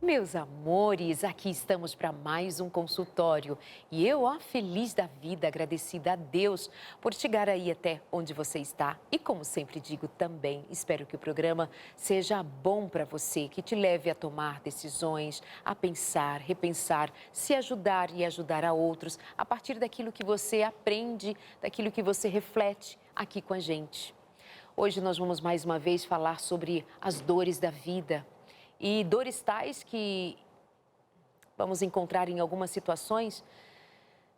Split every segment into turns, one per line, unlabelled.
Meus amores, aqui estamos para mais um consultório e eu, ó, feliz da vida, agradecida a Deus por chegar aí até onde você está. E como sempre digo também, espero que o programa seja bom para você, que te leve a tomar decisões, a pensar, repensar, se ajudar e ajudar a outros a partir daquilo que você aprende, daquilo que você reflete aqui com a gente. Hoje nós vamos mais uma vez falar sobre as dores da vida. E dores tais que vamos encontrar em algumas situações,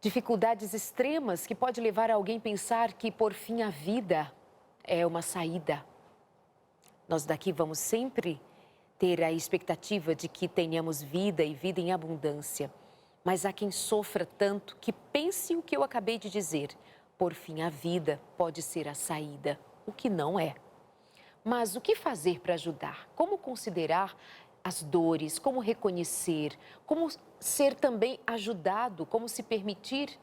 dificuldades extremas que pode levar alguém a pensar que por fim a vida é uma saída. Nós daqui vamos sempre ter a expectativa de que tenhamos vida e vida em abundância. Mas há quem sofra tanto que pense o que eu acabei de dizer. Por fim a vida pode ser a saída, o que não é. Mas o que fazer para ajudar? Como considerar as dores? Como reconhecer? Como ser também ajudado? Como se permitir?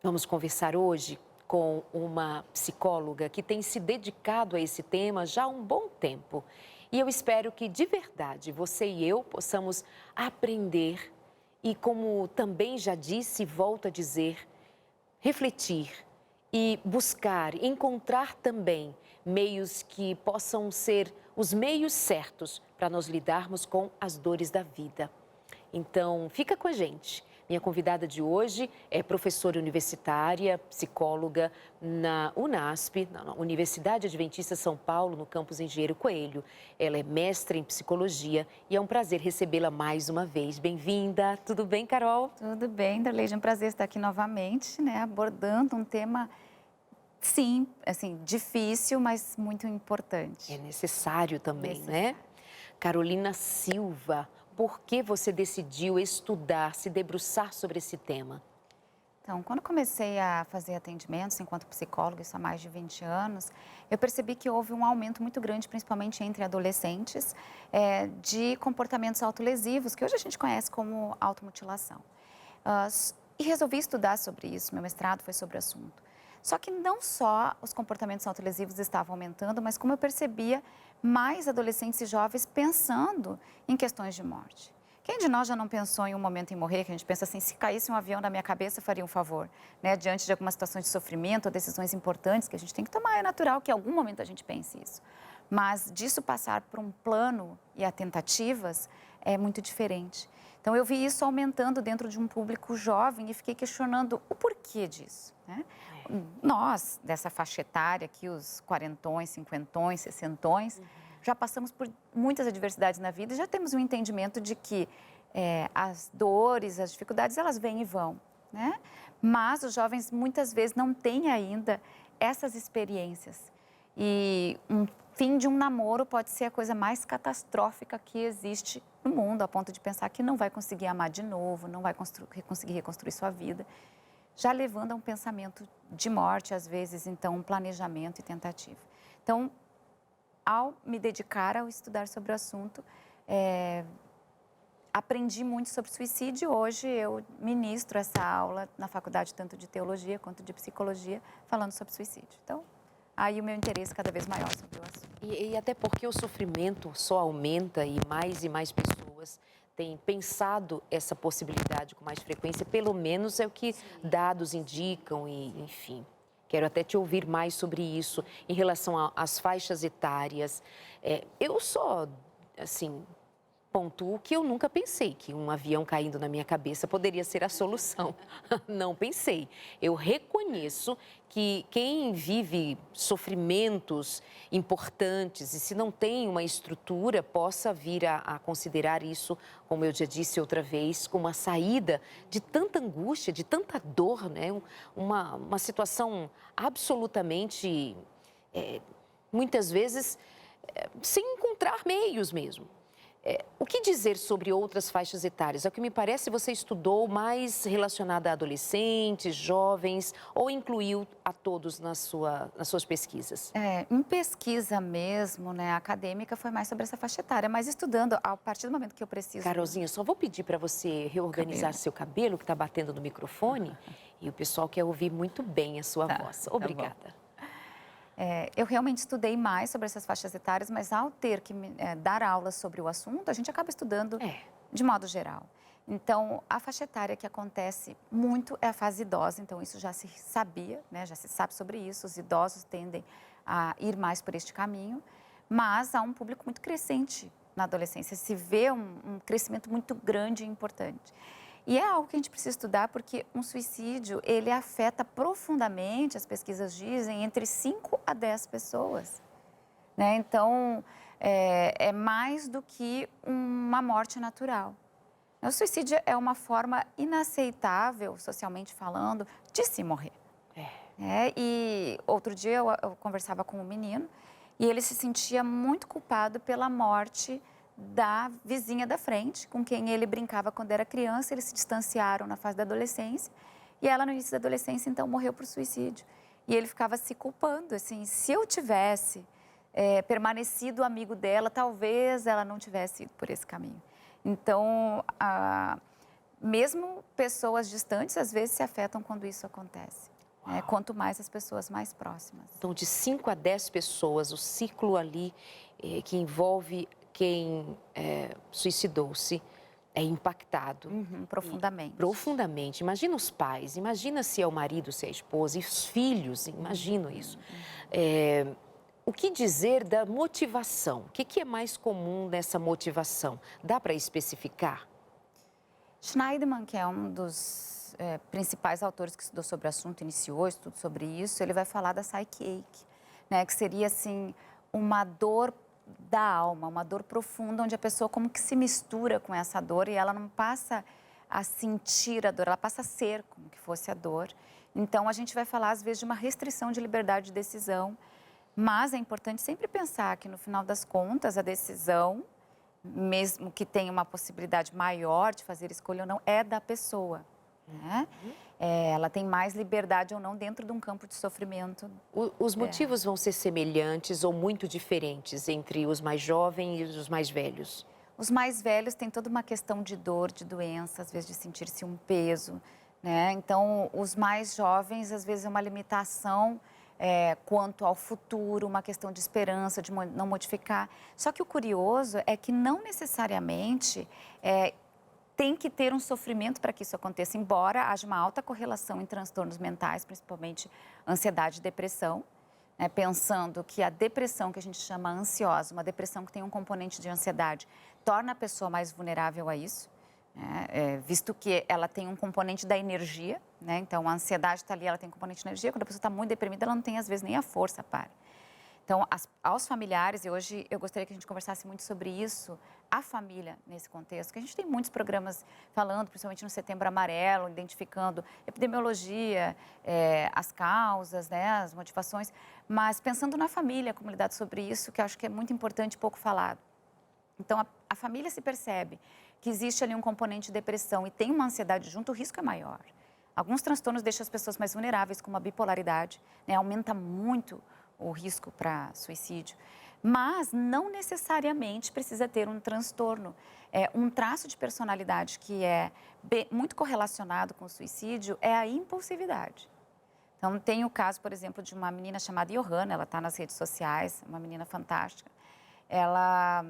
Vamos conversar hoje com uma psicóloga que tem se dedicado a esse tema já há um bom tempo. E eu espero que, de verdade, você e eu possamos aprender e, como também já disse e volto a dizer, refletir e buscar, encontrar também meios que possam ser os meios certos para nós lidarmos com as dores da vida. Então, fica com a gente. Minha convidada de hoje é professora universitária, psicóloga na UNASP, na Universidade Adventista São Paulo, no campus Engenheiro Coelho. Ela é mestra em psicologia e é um prazer recebê-la mais uma vez. Bem-vinda. Tudo bem, Carol?
Tudo bem, Darleide, é um prazer estar aqui novamente, né, abordando um tema, sim, assim, difícil, mas muito importante.
É necessário também, né?
Necessário.
Carolina Silva, por que você decidiu estudar, se debruçar sobre esse tema?
Então, quando comecei a fazer atendimentos enquanto psicóloga, isso há mais de 20 anos, eu percebi que houve um aumento muito grande, principalmente entre adolescentes, de comportamentos autolesivos, que hoje a gente conhece como automutilação. E resolvi estudar sobre isso, meu mestrado foi sobre o assunto. Só que não só os comportamentos autolesivos estavam aumentando, mas como eu percebia mais adolescentes e jovens pensando em questões de morte. Quem de nós já não pensou em um momento em morrer, que a gente pensa assim, se caísse um avião na minha cabeça, eu faria um favor, né? Diante de algumas situações de sofrimento ou decisões importantes que a gente tem que tomar, é natural que em algum momento a gente pense isso. Mas disso passar por um plano e a tentativas é muito diferente. Então, eu vi isso aumentando dentro de um público jovem e fiquei questionando o porquê disso, né? Nós, dessa faixa etária aqui, os quarentões, cinquentões, sessentões, já passamos por muitas adversidades na vida e já temos um entendimento de que as dores, as dificuldades, elas vêm e vão, né? Mas os jovens muitas vezes não têm ainda essas experiências. E um fim de um namoro pode ser a coisa mais catastrófica que existe no mundo, a ponto de pensar que não vai conseguir amar de novo, não vai conseguir reconstruir sua vida, já levando a um pensamento de morte, às vezes, então, um planejamento e tentativa. Então, ao me dedicar ao estudar sobre o assunto, aprendi muito sobre suicídio. Hoje eu ministro essa aula na faculdade tanto de teologia quanto de psicologia, falando sobre suicídio. Então, aí o meu interesse cada vez maior sobre o assunto.
E até porque o sofrimento só aumenta e mais pessoas têm pensado essa possibilidade com mais frequência, pelo menos é o que dados indicam e, enfim. Quero até te ouvir mais sobre isso em relação às faixas etárias. Eu só, assim, pontuo que eu nunca pensei que um avião caindo na minha cabeça poderia ser a solução. Não pensei. Eu reconheço que quem vive sofrimentos importantes e se não tem uma estrutura possa vir a considerar isso, como eu já disse outra vez, como uma saída de tanta angústia, de tanta dor, né? Uma situação absolutamente, muitas vezes, sem encontrar meios mesmo. O que dizer sobre outras faixas etárias? Ao que me parece, você estudou mais relacionada a adolescentes, jovens, ou incluiu a todos nas suas pesquisas?
Em pesquisa mesmo, né, acadêmica, foi mais sobre essa faixa etária, mas estudando, a partir do momento que eu preciso...
Carolzinha, só vou pedir para você reorganizar seu cabelo, que está batendo no microfone, e o pessoal quer ouvir muito bem a sua voz. Obrigada.
Eu realmente estudei mais sobre essas faixas etárias, mas ao ter que dar aulas sobre o assunto, a gente acaba estudando de modo geral. Então, a faixa etária que acontece muito é a fase idosa, então isso já se sabia, né? Já se sabe sobre isso, os idosos tendem a ir mais por este caminho, mas há um público muito crescente na adolescência, se vê um crescimento muito grande e importante. E é algo que a gente precisa estudar porque um suicídio, ele afeta profundamente, as pesquisas dizem, entre 5 a 10 pessoas, né? Então, é mais do que uma morte natural. O suicídio é uma forma inaceitável, socialmente falando, de se morrer. E outro dia eu conversava com um menino e ele se sentia muito culpado pela morte da vizinha da frente, com quem ele brincava quando era criança. Eles se distanciaram na fase da adolescência e ela, no início da adolescência, então morreu por suicídio. E ele ficava se culpando, assim, se eu tivesse permanecido amigo dela, talvez ela não tivesse ido por esse caminho. Então, mesmo pessoas distantes, às vezes, se afetam quando isso acontece. Quanto mais as pessoas mais próximas.
Então, de 5 a 10 pessoas, o ciclo ali que envolve quem suicidou-se é impactado.
Profundamente.
Profundamente. Imagina os pais, imagina se é o marido, se é a esposa, e os filhos, imagino isso. O que dizer da motivação? O que é mais comum nessa motivação? Dá para especificar?
Schneidman, que é um dos principais autores que estudou sobre o assunto, iniciou estudo sobre isso, ele vai falar da psyche ache, né, que seria assim uma dor da alma, uma dor profunda, onde a pessoa como que se mistura com essa dor e ela não passa a sentir a dor, ela passa a ser como que fosse a dor. Então, a gente vai falar, às vezes, de uma restrição de liberdade de decisão, mas é importante sempre pensar que, no final das contas, a decisão, mesmo que tenha uma possibilidade maior de fazer escolha ou não, é da pessoa, né? Ela tem mais liberdade ou não dentro de um campo de sofrimento.
Os motivos vão ser semelhantes ou muito diferentes entre os mais jovens e os mais velhos?
Os mais velhos têm toda uma questão de dor, de doença, às vezes de sentir-se um peso, né? Então, os mais jovens, às vezes, é uma limitação quanto ao futuro, uma questão de esperança, de não modificar. Só que o curioso é que não necessariamente tem que ter um sofrimento para que isso aconteça, embora haja uma alta correlação em transtornos mentais, principalmente ansiedade e depressão, né? Pensando que a depressão, que a gente chama ansiosa, uma depressão que tem um componente de ansiedade, torna a pessoa mais vulnerável a isso, né? Visto que ela tem um componente da energia, né? Então a ansiedade está ali, ela tem um componente de energia, quando a pessoa está muito deprimida, ela não tem às vezes nem a força para. Então, aos familiares, e hoje eu gostaria que a gente conversasse muito sobre isso, a família nesse contexto, que a gente tem muitos programas falando, principalmente no Setembro Amarelo, identificando epidemiologia, as causas, né, as motivações, mas pensando na família, a comunidade sobre isso, que eu acho que é muito importante e pouco falado. Então, a família se percebe que existe ali um componente de depressão e tem uma ansiedade junto, o risco é maior. Alguns transtornos deixam as pessoas mais vulneráveis, como a bipolaridade, né, aumenta muito o risco para suicídio, mas não necessariamente precisa ter um transtorno. Um traço de personalidade que é muito correlacionado com o suicídio é a impulsividade. Então, tem o caso, por exemplo, de uma menina chamada Johanna, ela está nas redes sociais, uma menina fantástica. Ela,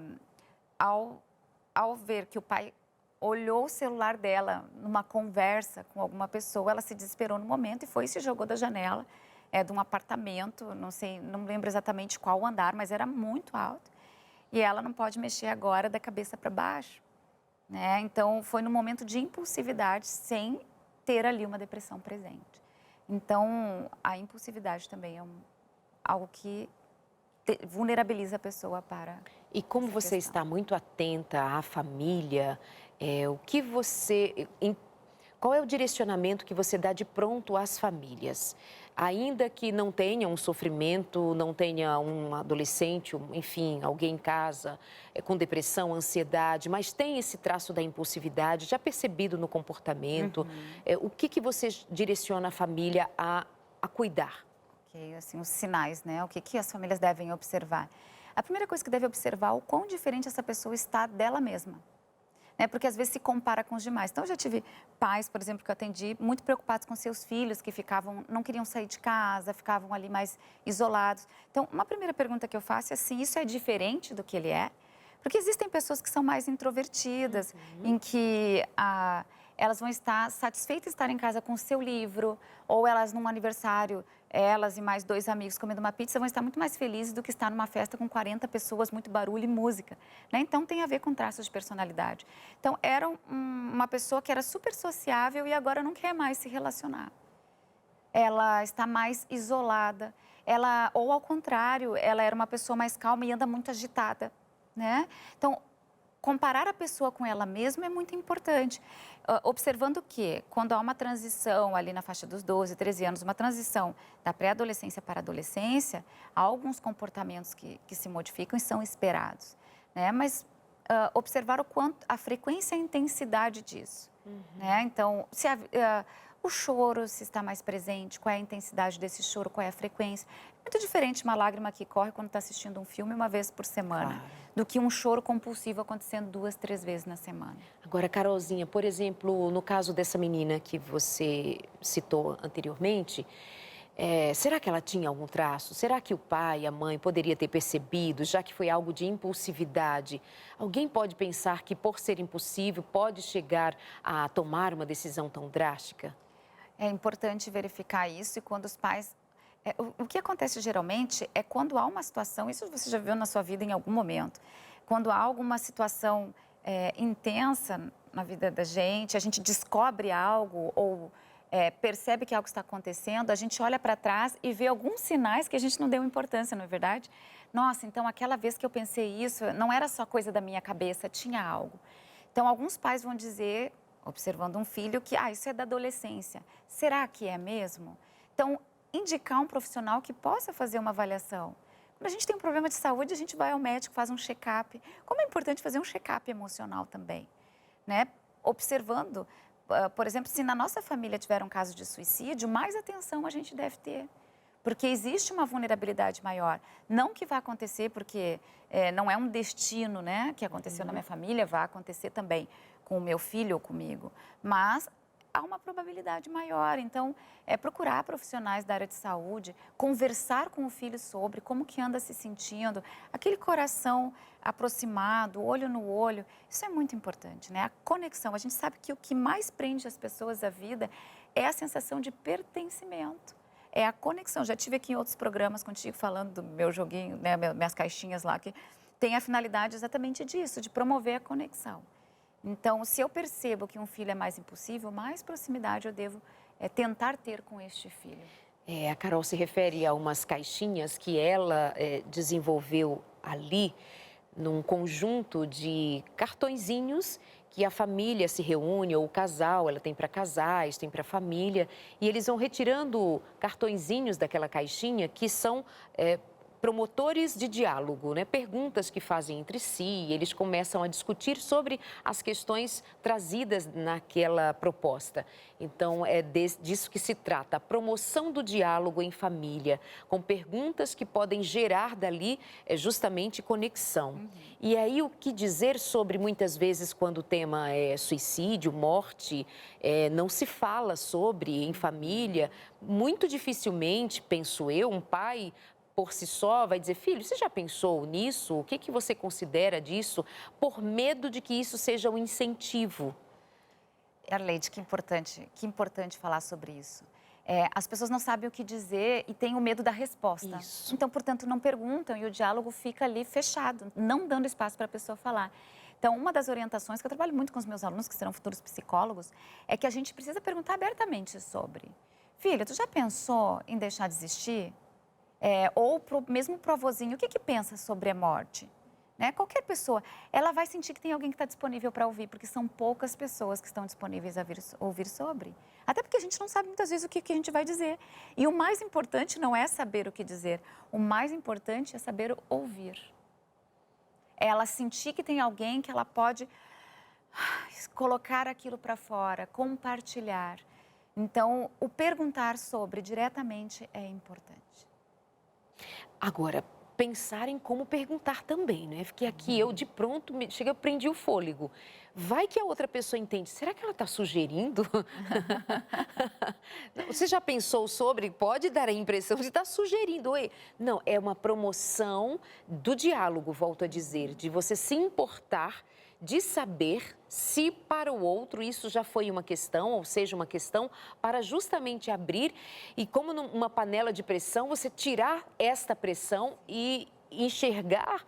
ao ver que o pai olhou o celular dela numa conversa com alguma pessoa, ela se desesperou no momento e foi e se jogou da janela de um apartamento, não sei, não me lembro exatamente qual andar, mas era muito alto. E ela não pode mexer agora da cabeça para baixo, né? Então, foi num momento de impulsividade, sem ter ali uma depressão presente. Então, a impulsividade também é algo que vulnerabiliza a pessoa para...
E como você está muito atenta à família, qual é o direcionamento que você dá de pronto às famílias? Ainda que não tenha um sofrimento, não tenha um adolescente, enfim, alguém em casa com depressão, ansiedade, mas tem esse traço da impulsividade, já percebido no comportamento, o que você direciona a família a cuidar?
Assim, os sinais, né? O que as famílias devem observar? A primeira coisa que deve observar é o quão diferente essa pessoa está dela mesma. Porque às vezes se compara com os demais. Então, eu já tive pais, por exemplo, que eu atendi, muito preocupados com seus filhos, que não queriam sair de casa, ficavam ali mais isolados. Então, uma primeira pergunta que eu faço é assim, isso é diferente do que ele é? Porque existem pessoas que são mais introvertidas, em que elas vão estar satisfeitas de estar em casa com o seu livro, ou elas num aniversário, elas e mais 2 amigos comendo uma pizza, vão estar muito mais felizes do que estar numa festa com 40 pessoas, muito barulho e música, né? Então, tem a ver com traços de personalidade. Então, era uma pessoa que era super sociável e agora não quer mais se relacionar. Ela está mais isolada, ou ao contrário, ela era uma pessoa mais calma e anda muito agitada, né? Então, comparar a pessoa com ela mesma é muito importante. Observando que, quando há uma transição ali na faixa dos 12, 13 anos, uma transição da pré-adolescência para a adolescência, há alguns comportamentos que se modificam e são esperados, né? Mas observar o quanto, a frequência e a intensidade disso, né? Então, se o choro, se está mais presente, qual é a intensidade desse choro, qual é a frequência. Muito diferente uma lágrima que corre quando está assistindo um filme uma vez por semana, do que um choro compulsivo acontecendo 2, 3 vezes na semana.
Agora, Carolzinha, por exemplo, no caso dessa menina que você citou anteriormente, será que ela tinha algum traço? Será que o pai, a mãe poderia ter percebido, já que foi algo de impulsividade? Alguém pode pensar que, por ser impulsivo, pode chegar a tomar uma decisão tão drástica?
É importante verificar isso e quando os pais... o que acontece geralmente é quando há uma situação, isso você já viu na sua vida em algum momento, quando há alguma situação intensa na vida da gente, a gente descobre algo ou percebe que algo está acontecendo, a gente olha para trás e vê alguns sinais que a gente não deu importância, não é verdade? Nossa, então aquela vez que eu pensei isso, não era só coisa da minha cabeça, tinha algo. Então, alguns pais vão dizer, observando um filho, que isso é da adolescência. Será que é mesmo? Então, indicar um profissional que possa fazer uma avaliação. Quando a gente tem um problema de saúde, a gente vai ao médico, faz um check-up. Como é importante fazer um check-up emocional também, né? Observando, por exemplo, se na nossa família tiver um caso de suicídio, mais atenção a gente deve ter. Porque existe uma vulnerabilidade maior. Não que vai acontecer, porque não é um destino, né, que aconteceu na minha família, vai acontecer também com o meu filho ou comigo. Mas há uma probabilidade maior. Então, procurar profissionais da área de saúde, conversar com o filho sobre como que anda se sentindo, aquele coração aproximado, olho no olho, isso é muito importante, né? A conexão. A gente sabe que o que mais prende as pessoas à vida é a sensação de pertencimento. É a conexão. Já tive aqui em outros programas contigo falando do meu joguinho, né, minhas caixinhas lá, que tem a finalidade exatamente disso, de promover a conexão. Então, se eu percebo que um filho é mais impulsivo, mais proximidade eu devo tentar ter com este filho.
A Carol se refere a umas caixinhas que ela desenvolveu ali, num conjunto de cartõezinhos que a família se reúne, ou o casal, ela tem para casais, tem para família, e eles vão retirando cartõezinhos daquela caixinha que são promotores de diálogo, né? Perguntas que fazem entre si, eles começam a discutir sobre as questões trazidas naquela proposta. Então, é disso que se trata, a promoção do diálogo em família, com perguntas que podem gerar dali justamente conexão. E aí, o que dizer sobre, muitas vezes, quando o tema é suicídio, morte, não se fala sobre em família, muito dificilmente, penso eu, um pai por si só vai dizer, filho, você já pensou nisso? O que você considera disso? Por medo de que isso seja um incentivo.
Arleide, que importante falar sobre isso. As pessoas não sabem o que dizer e têm o medo da resposta.
Isso.
Então, portanto, não perguntam e o diálogo fica ali fechado, não dando espaço para a pessoa falar. Então, uma das orientações que eu trabalho muito com os meus alunos, que serão futuros psicólogos, é que a gente precisa perguntar abertamente sobre. Filha, tu já pensou em deixar de existir? Ou mesmo pro avôzinho, o que pensa sobre a morte? Né? Qualquer pessoa, ela vai sentir que tem alguém que está disponível para ouvir, porque são poucas pessoas que estão disponíveis a ouvir sobre. Até porque a gente não sabe muitas vezes o que a gente vai dizer. E o mais importante não é saber o que dizer, o mais importante é saber ouvir. É ela sentir que tem alguém que ela pode colocar aquilo para fora, compartilhar. Então, o perguntar sobre diretamente é importante.
Agora, pensar em como perguntar também, né? Fiquei aqui, eu de pronto, cheguei, eu prendi o fôlego. Vai que a outra pessoa entende, será que ela está sugerindo? Você já pensou sobre? Pode dar a impressão de estar sugerindo. Oi? Não, é uma promoção do diálogo, volto a dizer, de você se importar, de saber se para o outro isso já foi uma questão, ou seja, uma questão para justamente abrir e como numa panela de pressão, você tirar esta pressão e enxergar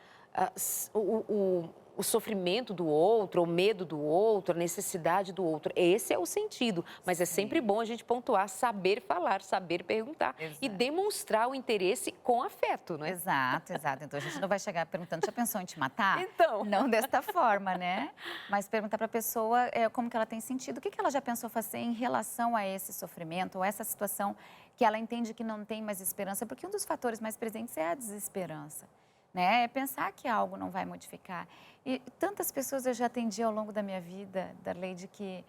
o sofrimento do outro, o medo do outro, a necessidade do outro. Esse é o sentido, mas é sempre bom a gente pontuar, saber falar, saber perguntar e demonstrar o interesse com afeto, não é?
Exato, exato. Então a gente não vai chegar perguntando, já pensou em te matar?
Então.
Não desta forma, né? Mas perguntar para a pessoa como que ela tem sentido, o que ela já pensou fazer em relação a esse sofrimento, ou essa situação que ela entende que não tem mais esperança, porque um dos fatores mais presentes é a desesperança. Né? É pensar que algo não vai modificar. E tantas pessoas eu já atendi ao longo da minha vida, Darleide, que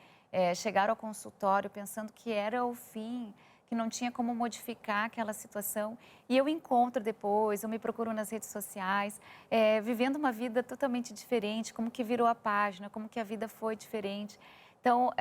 chegaram ao consultório pensando que era o fim, que não tinha como modificar aquela situação. E eu encontro depois, eu me procuro nas redes sociais, vivendo uma vida totalmente diferente, como que virou a página, como que a vida foi diferente. Então,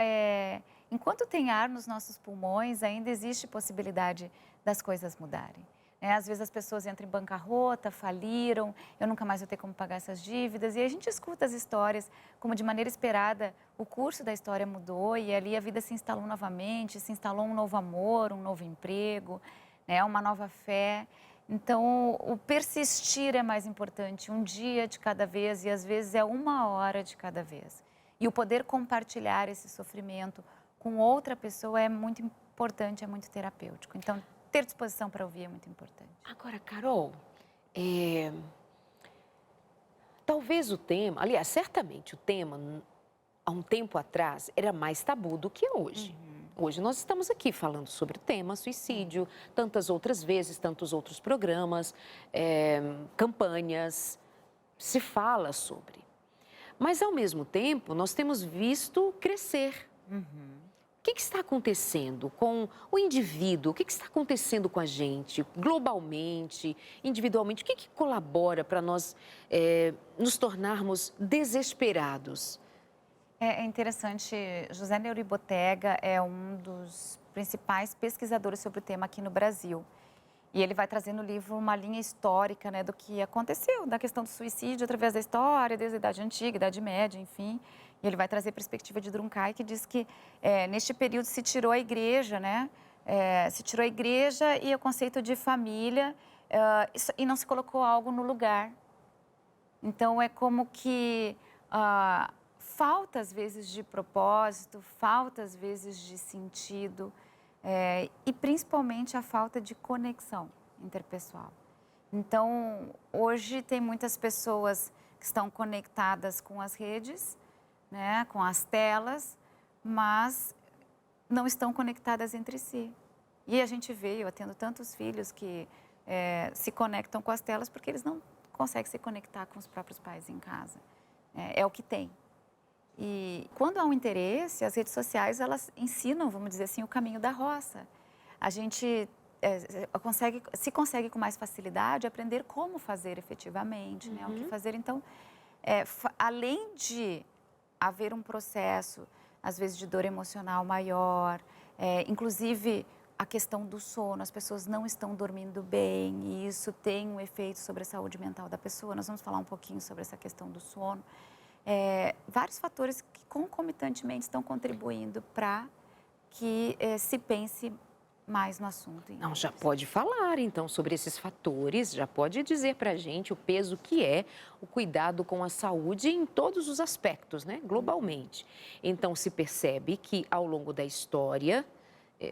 enquanto tem ar nos nossos pulmões, ainda existe possibilidade das coisas mudarem. Às vezes as pessoas entram em bancarrota, faliram, eu nunca mais vou ter como pagar essas dívidas. E a gente escuta as histórias como de maneira esperada o curso da história mudou e ali a vida se instalou novamente, se instalou um novo amor, um novo emprego, né, uma nova fé. Então, o persistir é mais importante, um dia de cada vez e às vezes é uma hora de cada vez. E o poder compartilhar esse sofrimento com outra pessoa é muito importante, é muito terapêutico. Então, ter disposição para ouvir é muito importante.
Agora, Carol, talvez o tema, aliás, certamente o tema, há um tempo atrás, era mais tabu do que hoje. Hoje nós estamos aqui falando sobre o tema suicídio, tantas outras vezes, tantos outros programas, campanhas, se fala sobre. Mas, ao mesmo tempo, nós temos visto crescer. O que está acontecendo com o indivíduo? O que está acontecendo com a gente, globalmente, individualmente? O que colabora para nós nos tornarmos desesperados?
É interessante, José Neuribotega é um dos principais pesquisadores sobre o tema aqui no Brasil. E ele vai trazer no livro uma linha histórica, né, do que aconteceu, da questão do suicídio através da história, desde a Idade Antiga, Idade Média, enfim. E ele vai trazer a perspectiva de Drunkay, que diz que neste período se tirou a igreja, né? Se tirou a igreja e o conceito de família e não se colocou algo no lugar. Então, é como que falta, às vezes, de propósito, falta, às vezes, de sentido e, principalmente, a falta de conexão interpessoal. Então, hoje, tem muitas pessoas que estão conectadas com as redes, né, com as telas, mas não estão conectadas entre si. E a gente vê, eu atendo tantos filhos que se conectam com as telas porque eles não conseguem se conectar com os próprios pais em casa. É o que tem. E quando há um interesse, as redes sociais, elas ensinam, vamos dizer assim, o caminho da roça. A gente se consegue com mais facilidade aprender como fazer efetivamente, né, o que fazer. Então, além de haver um processo, às vezes, de dor emocional maior, inclusive a questão do sono, as pessoas não estão dormindo bem e isso tem um efeito sobre a saúde mental da pessoa. Nós vamos falar um pouquinho sobre essa questão do sono. Vários fatores que concomitantemente estão contribuindo para que se pense mais no assunto.
Não, já pode falar, então, sobre esses fatores, já pode dizer para a gente o peso que é o cuidado com a saúde em todos os aspectos, né, globalmente. Então, se percebe que, ao longo da história,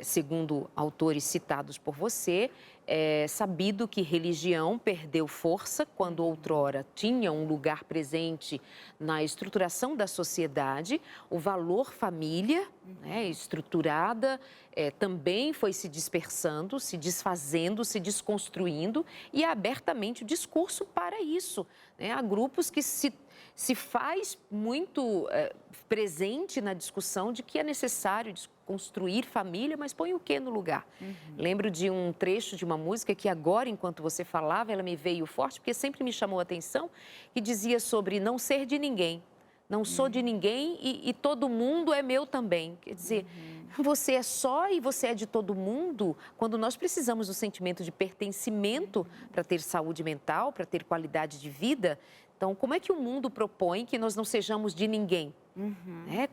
segundo autores citados por você, é sabido que religião perdeu força quando outrora tinha um lugar presente na estruturação da sociedade. O valor família, né, estruturada, também foi se dispersando, se desfazendo, se desconstruindo e abertamente o discurso para isso. Né? Há grupos que se faz muito presente na discussão de que é necessário construir família, mas põe o quê no lugar? Lembro de um trecho de uma uma música que agora, enquanto você falava, ela me veio forte, porque sempre me chamou a atenção, que dizia sobre não ser de ninguém. Não sou de ninguém e todo mundo é meu também. Quer dizer, você é só e você é de todo mundo quando nós precisamos do sentimento de pertencimento para ter saúde mental, para ter qualidade de vida. Então, como é que o mundo propõe que nós não sejamos de ninguém?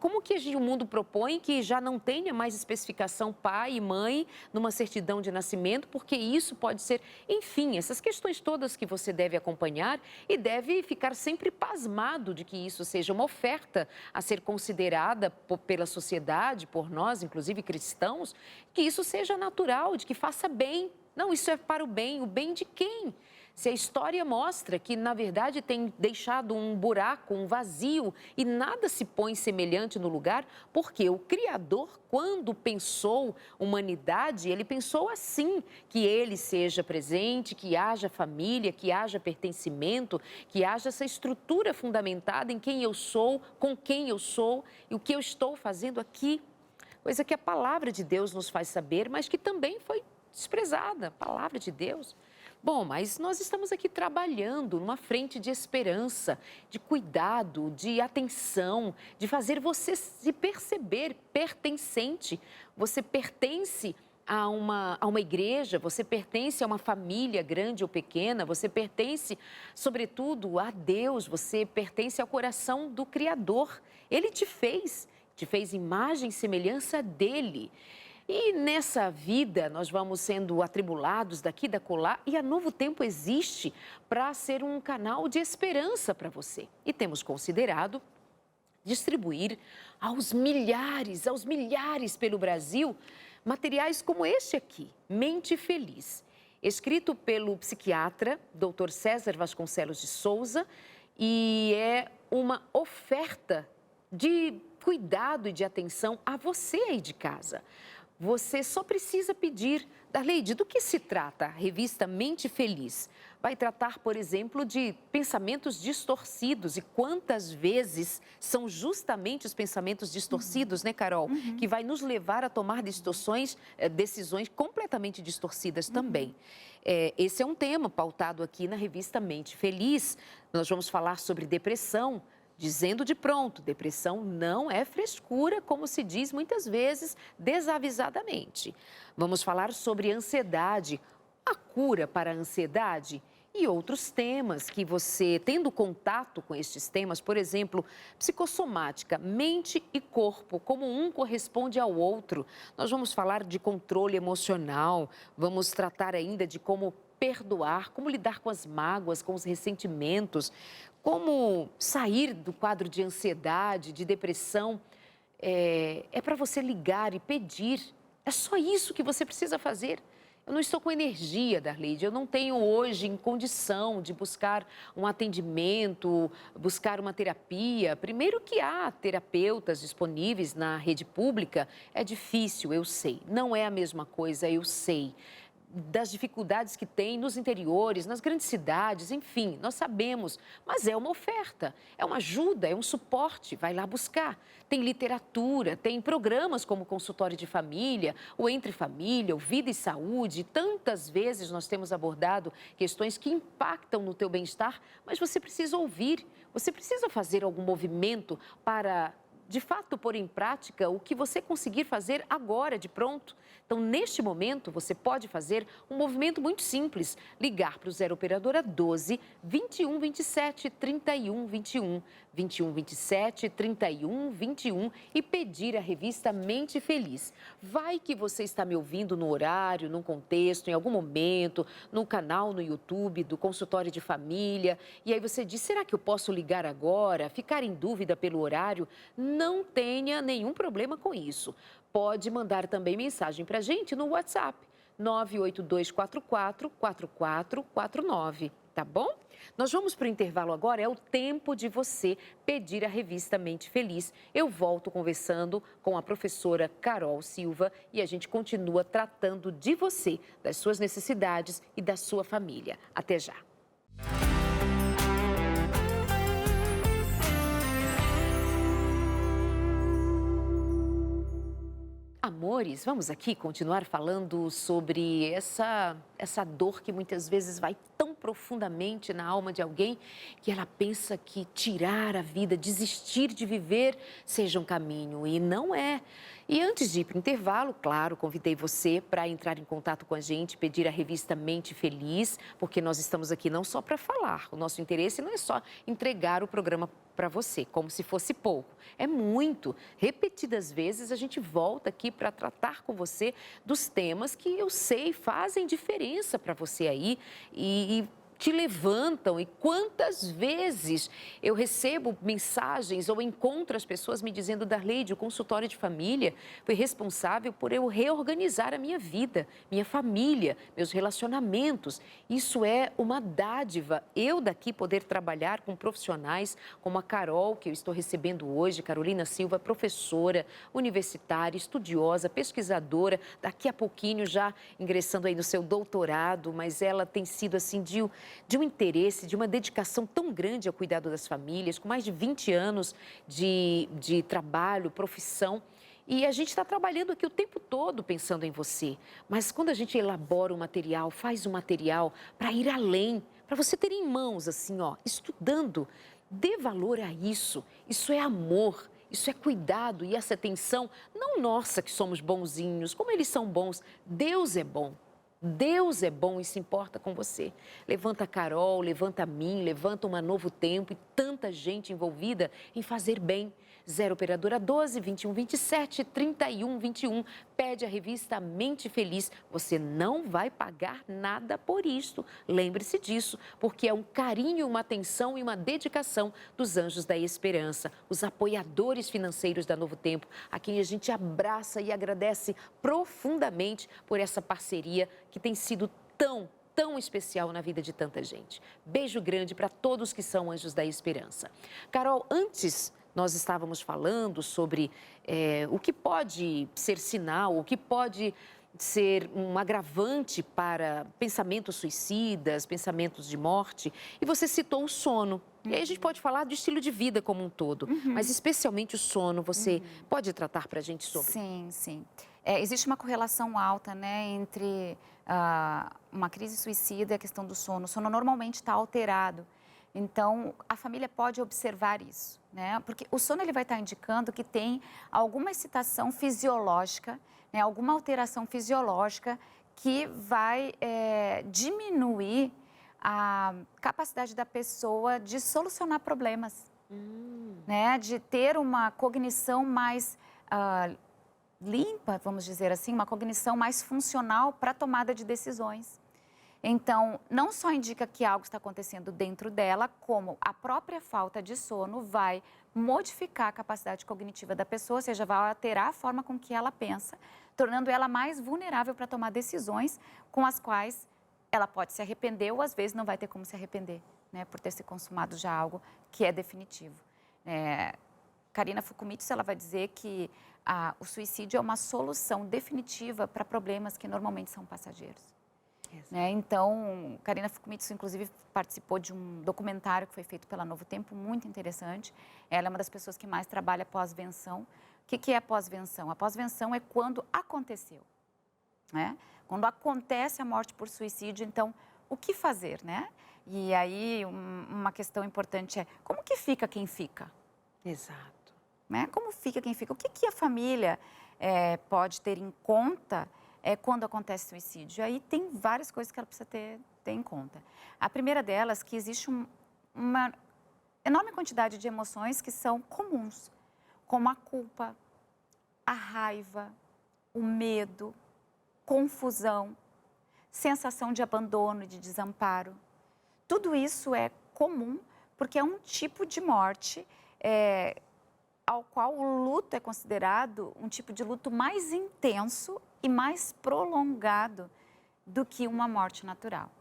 Como que o mundo propõe que já não tenha mais especificação pai e mãe numa certidão de nascimento, porque isso pode ser... Enfim, essas questões todas que você deve acompanhar e deve ficar sempre pasmado de que isso seja uma oferta a ser considerada pela sociedade, por nós, inclusive cristãos, que isso seja natural, de que faça bem. Não, isso é para o bem de quem? Se a história mostra que, na verdade, tem deixado um buraco, um vazio e nada se põe semelhante no lugar, porque o Criador, quando pensou humanidade, ele pensou assim, que ele seja presente, que haja família, que haja pertencimento, que haja essa estrutura fundamentada em quem eu sou, com quem eu sou e o que eu estou fazendo aqui. Coisa que a palavra de Deus nos faz saber, mas que também foi desprezada, a palavra de Deus. Bom, mas nós estamos aqui trabalhando numa frente de esperança, de cuidado, de atenção, de fazer você se perceber pertencente. Você pertence a uma igreja, você pertence a uma família grande ou pequena, você pertence, sobretudo, a Deus, você pertence ao coração do Criador. Ele te fez imagem e semelhança dele. E nessa vida nós vamos sendo atribulados daqui, da colar, e a Novo Tempo existe para ser um canal de esperança para você. E temos considerado distribuir aos milhares pelo Brasil, materiais como este aqui, Mente Feliz, escrito pelo psiquiatra Dr. César Vasconcelos de Souza, e é uma oferta de cuidado e de atenção a você aí de casa. Você só precisa pedir. Darleide, do que se trata a revista Mente Feliz? Vai tratar, por exemplo, de pensamentos distorcidos. E quantas vezes são justamente os pensamentos distorcidos, né, Carol? Que vai nos levar a tomar decisões completamente distorcidas também. Esse é um tema pautado aqui na revista Mente Feliz. Nós vamos falar sobre depressão. Dizendo de pronto, depressão não é frescura, como se diz muitas vezes desavisadamente. Vamos falar sobre ansiedade, a cura para a ansiedade e outros temas que você, tendo contato com estes temas, por exemplo, psicossomática, mente e corpo, como um corresponde ao outro. Nós vamos falar de controle emocional, vamos tratar ainda de como perdoar, como lidar com as mágoas, com os ressentimentos, como sair do quadro de ansiedade, de depressão. É para você ligar e pedir. É só isso que você precisa fazer. Eu não estou com energia, Darleide. Eu não tenho hoje em condição de buscar um atendimento, buscar uma terapia. Primeiro que há terapeutas disponíveis na rede pública. É difícil, eu sei. Não é a mesma coisa, eu sei. Das dificuldades que tem nos interiores, nas grandes cidades, enfim, nós sabemos, mas é uma oferta, é uma ajuda, é um suporte, vai lá buscar. Tem literatura, tem programas como Consultório de Família, o Entre Família, o Vida e Saúde, tantas vezes nós temos abordado questões que impactam no teu bem-estar, mas você precisa ouvir, você precisa fazer algum movimento para, de fato, pôr em prática o que você conseguir fazer agora, de pronto. Então, neste momento, você pode fazer um movimento muito simples. Ligar para o 0 Operadora 12 21 27 31 21, 21 27 31 21 e pedir a revista Mente Feliz. Vai que você está me ouvindo no horário, num contexto, em algum momento, no canal no YouTube do Consultório de Família, e aí você diz, será que eu posso ligar agora? Ficar em dúvida pelo horário? Não tenha nenhum problema com isso. Pode mandar também mensagem para a gente no WhatsApp, 98244-4449, tá bom? Nós vamos para o intervalo agora, é o tempo de você pedir a revista Mente Feliz. Eu volto conversando com a professora Carol Silva e a gente continua tratando de você, das suas necessidades e da sua família. Até já! Amores, vamos aqui continuar falando sobre essa dor que muitas vezes vai tão profundamente na alma de alguém que ela pensa que tirar a vida, desistir de viver, seja um caminho e não é. E antes de ir para o intervalo, claro, convidei você para entrar em contato com a gente, pedir a revista Mente Feliz, porque nós estamos aqui não só para falar, o nosso interesse não é só entregar o programa para você, como se fosse pouco. É muito. Repetidas vezes a gente volta aqui para tratar com você dos temas que eu sei fazem diferença para você aí e te levantam. E quantas vezes eu recebo mensagens ou encontro as pessoas me dizendo: Darleide, o consultório de família foi responsável por eu reorganizar a minha vida, minha família, meus relacionamentos. Isso é uma dádiva. Eu daqui poder trabalhar com profissionais como a Carol, que eu estou recebendo hoje, Carolina Silva, professora universitária, estudiosa, pesquisadora, daqui a pouquinho já ingressando aí no seu doutorado, mas ela tem sido assim de um interesse, de uma dedicação tão grande ao cuidado das famílias, com mais de 20 anos de trabalho, profissão. E a gente está trabalhando aqui o tempo todo pensando em você. Mas quando a gente elabora um material, faz um material para ir além, para você ter em mãos, assim, ó, estudando, dê valor a isso. Isso é amor. Isso é cuidado e essa atenção, não nossa que somos bonzinhos, como eles são bons, Deus é bom. Deus é bom e se importa com você. Levanta a Carol, levanta a mim, levanta uma Novo Tempo e tanta gente envolvida em fazer bem. 0 operadora 12 21 27 31 21. Pede a revista Mente Feliz. Você não vai pagar nada por isto. Lembre-se disso, porque é um carinho, uma atenção e uma dedicação dos Anjos da Esperança, os apoiadores financeiros da Novo Tempo, a quem a gente abraça e agradece profundamente por essa parceria que tem sido tão especial na vida de tanta gente. Beijo grande para todos que são Anjos da Esperança. Carol, antes nós estávamos falando sobre o que pode ser sinal, o que pode ser um agravante para pensamentos suicidas, pensamentos de morte, e você citou o sono. E aí a gente pode falar do estilo de vida como um todo, mas especialmente o sono, você pode tratar para a gente sobre?
Sim, sim. Existe uma correlação alta, né, entre uma crise suicida e a questão do sono. O sono normalmente está alterado. Então, a família pode observar isso, né? Porque o sono ele vai estar indicando que tem alguma excitação fisiológica, né, alguma alteração fisiológica que vai diminuir a capacidade da pessoa de solucionar problemas, né? De ter uma cognição mais limpa, vamos dizer assim, uma cognição mais funcional para a tomada de decisões. Então, não só indica que algo está acontecendo dentro dela, como a própria falta de sono vai modificar a capacidade cognitiva da pessoa, ou seja, vai alterar a forma com que ela pensa, tornando ela mais vulnerável para tomar decisões com as quais ela pode se arrepender ou às vezes não vai ter como se arrepender, né, por ter se consumado já algo que é definitivo. Karina Fukumitsu, ela vai dizer que o suicídio é uma solução definitiva para problemas que normalmente são passageiros. Né? Então, Karina Fukumitsu, inclusive, participou de um documentário que foi feito pela Novo Tempo, muito interessante. Ela é uma das pessoas que mais trabalha pós-venção. O que é pós-venção? A pós-venção é quando aconteceu, né? Quando acontece a morte por suicídio, então, o que fazer, né? E aí, uma questão importante é, como que fica quem fica?
Exato.
Né? Como fica quem fica? O que a família pode ter em conta quando acontece suicídio? Aí tem várias coisas que ela precisa ter em conta. A primeira delas, que existe uma enorme quantidade de emoções que são comuns, como a culpa, a raiva, o medo, confusão, sensação de abandono e de desamparo. Tudo isso é comum porque é um tipo de morte ao qual o luto é considerado um tipo de luto mais intenso e mais prolongado do que uma morte natural.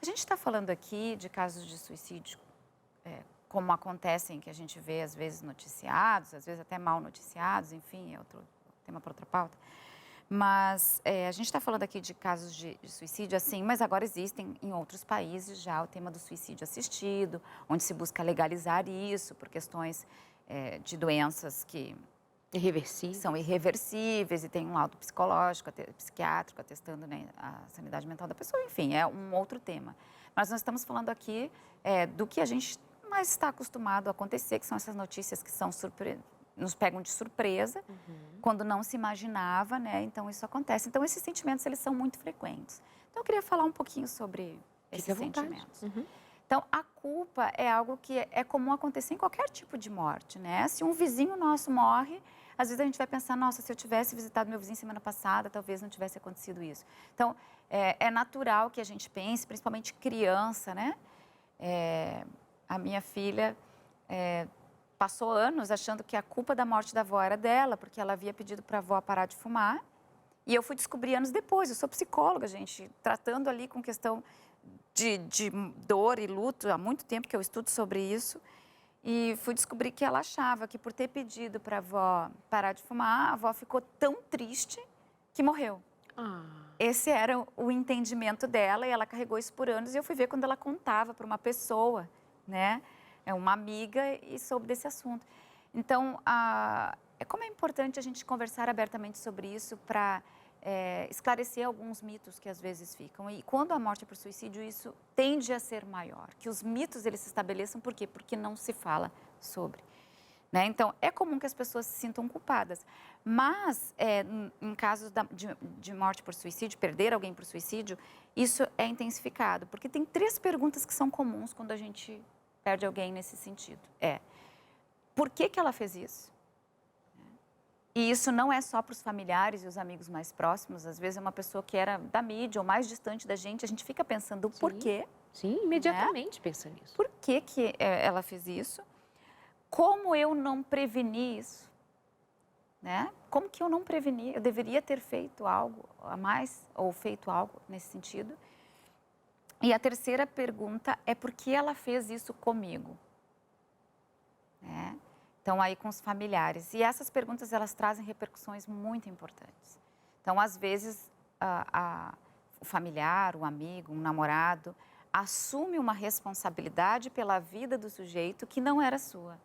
A gente está falando aqui de casos de suicídio, como acontecem, que a gente vê às vezes noticiados, às vezes até mal noticiados, enfim, é outro tema para outra pauta. Mas a gente está falando aqui de casos de suicídio, assim, mas agora existem em outros países já o tema do suicídio assistido, onde se busca legalizar isso por questões de doenças que
Irreversível.
São irreversíveis e tem um laudo psicológico, psiquiátrico, atestando, né, a sanidade mental da pessoa, enfim, é um outro tema. Mas nós estamos falando aqui do que a gente mais está acostumado a acontecer, que são essas notícias que nos pegam de surpresa, quando não se imaginava, né? Então isso acontece. Então esses sentimentos, eles são muito frequentes. Então eu queria falar um pouquinho sobre esses sentimentos. Então, a culpa é algo que é comum acontecer em qualquer tipo de morte, né? Se um vizinho nosso morre, às vezes a gente vai pensar, nossa, se eu tivesse visitado meu vizinho semana passada, talvez não tivesse acontecido isso. Então, é natural que a gente pense, principalmente criança, né? A minha filha passou anos achando que a culpa da morte da avó era dela, porque ela havia pedido para a avó parar de fumar. E eu fui descobrir anos depois, eu sou psicóloga, gente, tratando ali com questão de dor e luto, há muito tempo que eu estudo sobre isso, e fui descobrir que ela achava que por ter pedido para a avó parar de fumar, a avó ficou tão triste que morreu. Esse era o entendimento dela e ela carregou isso por anos, e eu fui ver quando ela contava para uma pessoa, né, uma amiga, e soube desse assunto. Então, como é importante a gente conversar abertamente sobre isso para esclarecer alguns mitos que às vezes ficam. E quando a morte é por suicídio, isso tende a ser maior. Que os mitos, eles se estabeleçam, por quê? Porque não se fala sobre. Né? Então, é comum que as pessoas se sintam culpadas. Mas, em casos de morte por suicídio, perder alguém por suicídio, isso é intensificado. Porque tem 3 perguntas que são comuns quando a gente perde alguém nesse sentido. Por que ela fez isso? E isso não é só para os familiares e os amigos mais próximos, às vezes é uma pessoa que era da mídia ou mais distante da gente, a gente fica pensando o porquê.
Sim, imediatamente pensa nisso.
Por que ela fez isso? Como eu não preveni isso? Né? Como que eu não preveni? Eu deveria ter feito algo a mais ou feito algo nesse sentido? E a terceira pergunta é por que ela fez isso comigo? Né? Então, aí com os familiares. E essas perguntas, elas trazem repercussões muito importantes. Então, às vezes, o familiar, o amigo, um namorado, assume uma responsabilidade pela vida do sujeito que não era sua.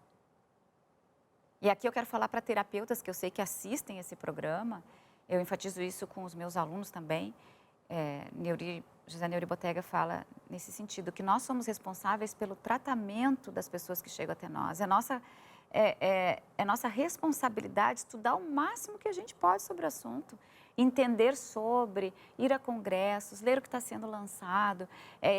E aqui eu quero falar para terapeutas que eu sei que assistem esse programa, eu enfatizo isso com os meus alunos também. José Neuri Botega fala nesse sentido, que nós somos responsáveis pelo tratamento das pessoas que chegam até nós. É nossa responsabilidade estudar o máximo que a gente pode sobre o assunto, entender sobre, ir a congressos, ler o que está sendo lançado,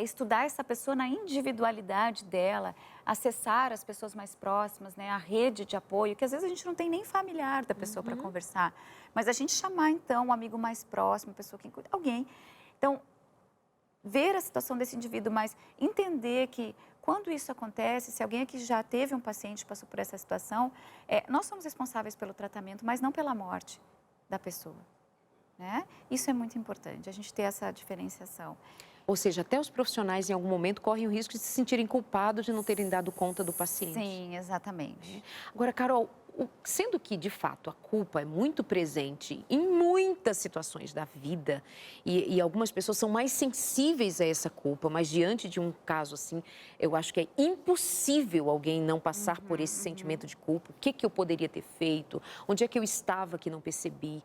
estudar essa pessoa na individualidade dela, acessar as pessoas mais próximas, né, a rede de apoio, que às vezes a gente não tem nem familiar da pessoa para conversar, mas a gente chamar então um amigo mais próximo, pessoa que cuida, alguém. Então, ver a situação desse indivíduo, mas entender que quando isso acontece, se alguém aqui já teve um paciente que passou por essa situação, nós somos responsáveis pelo tratamento, mas não pela morte da pessoa. Né? Isso é muito importante, a gente ter essa diferenciação.
Ou seja, até os profissionais, em algum momento, correm o risco de se sentirem culpados de não terem dado conta do paciente.
Sim, exatamente.
Agora, Carol, sendo que, de fato, a culpa é muito presente em muitas situações da vida e algumas pessoas são mais sensíveis a essa culpa, mas diante de um caso assim, eu acho que é impossível alguém não passar por esse sentimento de culpa. O que eu poderia ter feito? Onde é que eu estava que não percebi?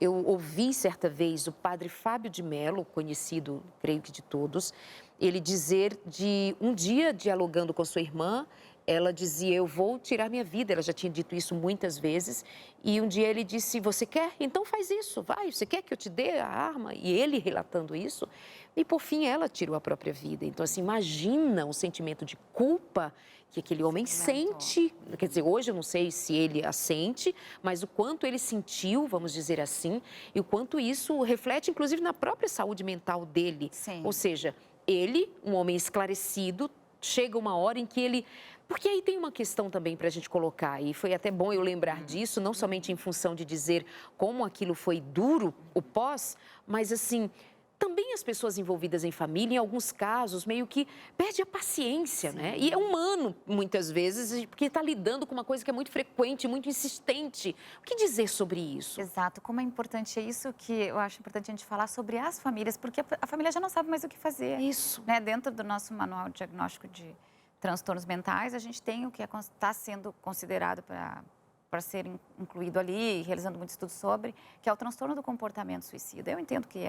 Eu ouvi certa vez o padre Fábio de Mello, conhecido, creio que de todos, ele dizer de um dia dialogando com sua irmã, ela dizia, eu vou tirar minha vida, ela já tinha dito isso muitas vezes, e um dia ele disse, você quer? Então faz isso, vai, você quer que eu te dê a arma? E ele relatando isso, e por fim ela tirou a própria vida. Então assim, imagina o sentimento de culpa que aquele homem sente, quer dizer, hoje eu não sei se ele a sente, mas o quanto ele sentiu, vamos dizer assim, e o quanto isso reflete inclusive na própria saúde mental dele.
Sim.
Ou seja, ele, um homem esclarecido, chega uma hora em que ele... Porque aí tem uma questão também para a gente colocar, e foi até bom eu lembrar disso, não somente em função de dizer como aquilo foi duro, o pós, mas assim, também as pessoas envolvidas em família, em alguns casos, meio que perde a paciência, né? E é humano, muitas vezes, porque está lidando com uma coisa que é muito frequente, muito insistente. O que dizer sobre isso?
Exato, como é importante, é isso que eu acho importante a gente falar sobre as famílias, porque a família já não sabe mais o que fazer.
Isso.
Né? Dentro do nosso manual diagnóstico de transtornos mentais, a gente tem o que está sendo considerado para para ser incluído ali, realizando muito estudo sobre, que é o transtorno do comportamento suicida. Eu entendo que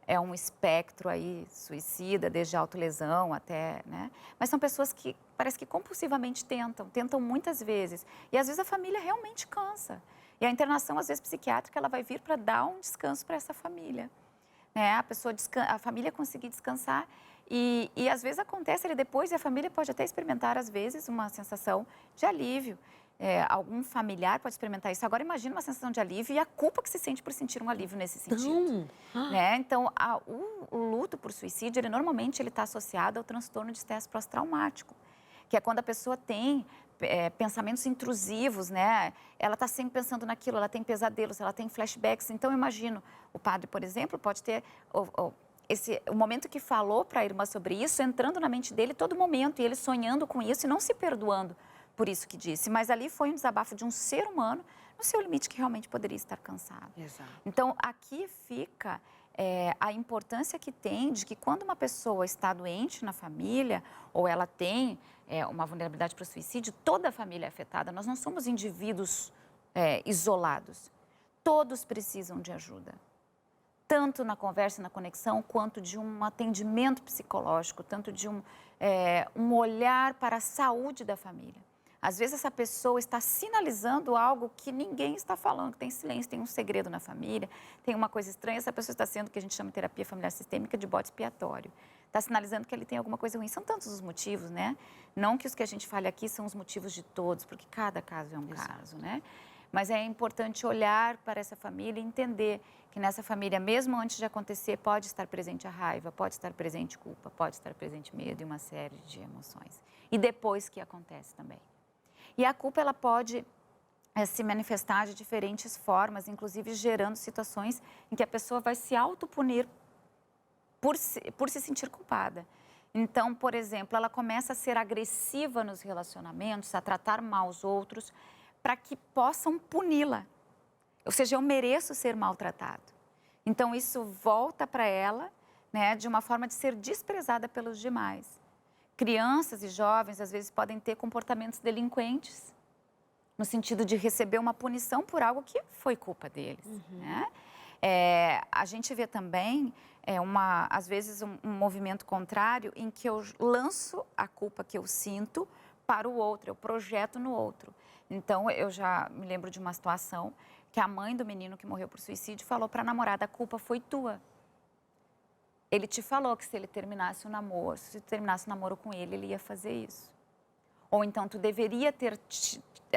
é um espectro aí suicida, desde autolesão até, né? Mas são pessoas que parece que compulsivamente tentam muitas vezes. E às vezes a família realmente cansa. E a internação, às vezes, psiquiátrica, ela vai vir para dar um descanso para essa família. Né? A família conseguir descansar e às vezes acontece ali depois e a família pode até experimentar, às vezes, uma sensação de alívio. Algum familiar pode experimentar isso. Agora, imagina uma sensação de alívio e a culpa que se sente por sentir um alívio nesse sentido. Né? Então, o luto por suicídio, normalmente, ele está associado ao transtorno de estresse pós-traumático, que é quando a pessoa tem pensamentos intrusivos, né? Ela está sempre pensando naquilo, ela tem pesadelos, ela tem flashbacks. Então, eu imagino, o padre, por exemplo, pode ter o momento que falou para a irmã sobre isso, entrando na mente dele todo momento, e ele sonhando com isso e não se perdoando por isso que disse. Mas ali foi um desabafo de um ser humano no seu limite que realmente poderia estar cansado.
Exato.
Então, aqui fica a importância que tem de que quando uma pessoa está doente na família ou ela tem uma vulnerabilidade para o suicídio, toda a família é afetada. Nós não somos indivíduos isolados. Todos precisam de ajuda. Tanto na conversa e na conexão, quanto de um atendimento psicológico, tanto de um olhar para a saúde da família. Às vezes essa pessoa está sinalizando algo que ninguém está falando, que tem silêncio, tem um segredo na família, tem uma coisa estranha, essa pessoa está sendo o que a gente chama de terapia familiar sistêmica de bode expiatório. Está sinalizando que ele tem alguma coisa ruim. São tantos os motivos, né? Não que os que a gente fale aqui são os motivos de todos, porque cada caso é um caso, né? Mas é importante olhar para essa família e entender que nessa família, mesmo antes de acontecer, pode estar presente a raiva, pode estar presente culpa, pode estar presente medo e uma série de emoções. E depois que acontece também. E a culpa, ela pode se manifestar de diferentes formas, inclusive gerando situações em que a pessoa vai se autopunir por se sentir culpada. Então, por exemplo, ela começa a ser agressiva nos relacionamentos, a tratar mal os outros, para que possam puni-la. Ou seja, eu mereço ser maltratado. Então, isso volta para ela, né, de uma forma de ser desprezada pelos demais. Crianças e jovens, às vezes, podem ter comportamentos delinquentes, no sentido de receber uma punição por algo que foi culpa deles. Né? A gente vê também, às vezes, um movimento contrário em que eu lanço a culpa que eu sinto para o outro, eu projeto no outro. Então, eu já me lembro de uma situação que a mãe do menino que morreu por suicídio falou para a namorada, a culpa foi tua. Ele te falou que se ele terminasse o namoro, se terminasse o namoro com ele, ele ia fazer isso. Ou então, tu deveria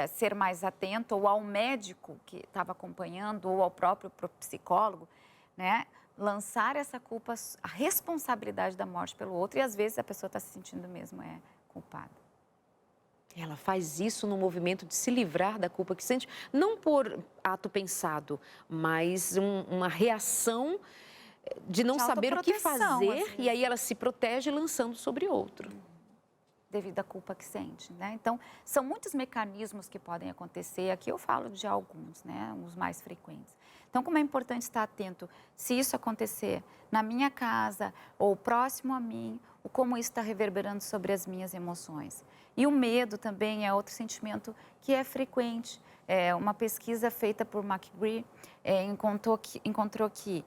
ser mais atento, ou ao médico que estava acompanhando, ou ao próprio psicólogo, né? Lançar essa culpa, a responsabilidade da morte pelo outro, e às vezes a pessoa está se sentindo mesmo culpada.
Ela faz isso no movimento de se livrar da culpa que sente, não por ato pensado, mas uma reação de não saber o que fazer, e aí ela se protege lançando sobre outro.
Devido à culpa que sente, né? Então, são muitos mecanismos que podem acontecer. Aqui eu falo de alguns, né? Os mais frequentes. Então, como é importante estar atento, se isso acontecer na minha casa ou próximo a mim, como isso está reverberando sobre as minhas emoções. E o medo também é outro sentimento que é frequente. Uma pesquisa feita por McGree encontrou que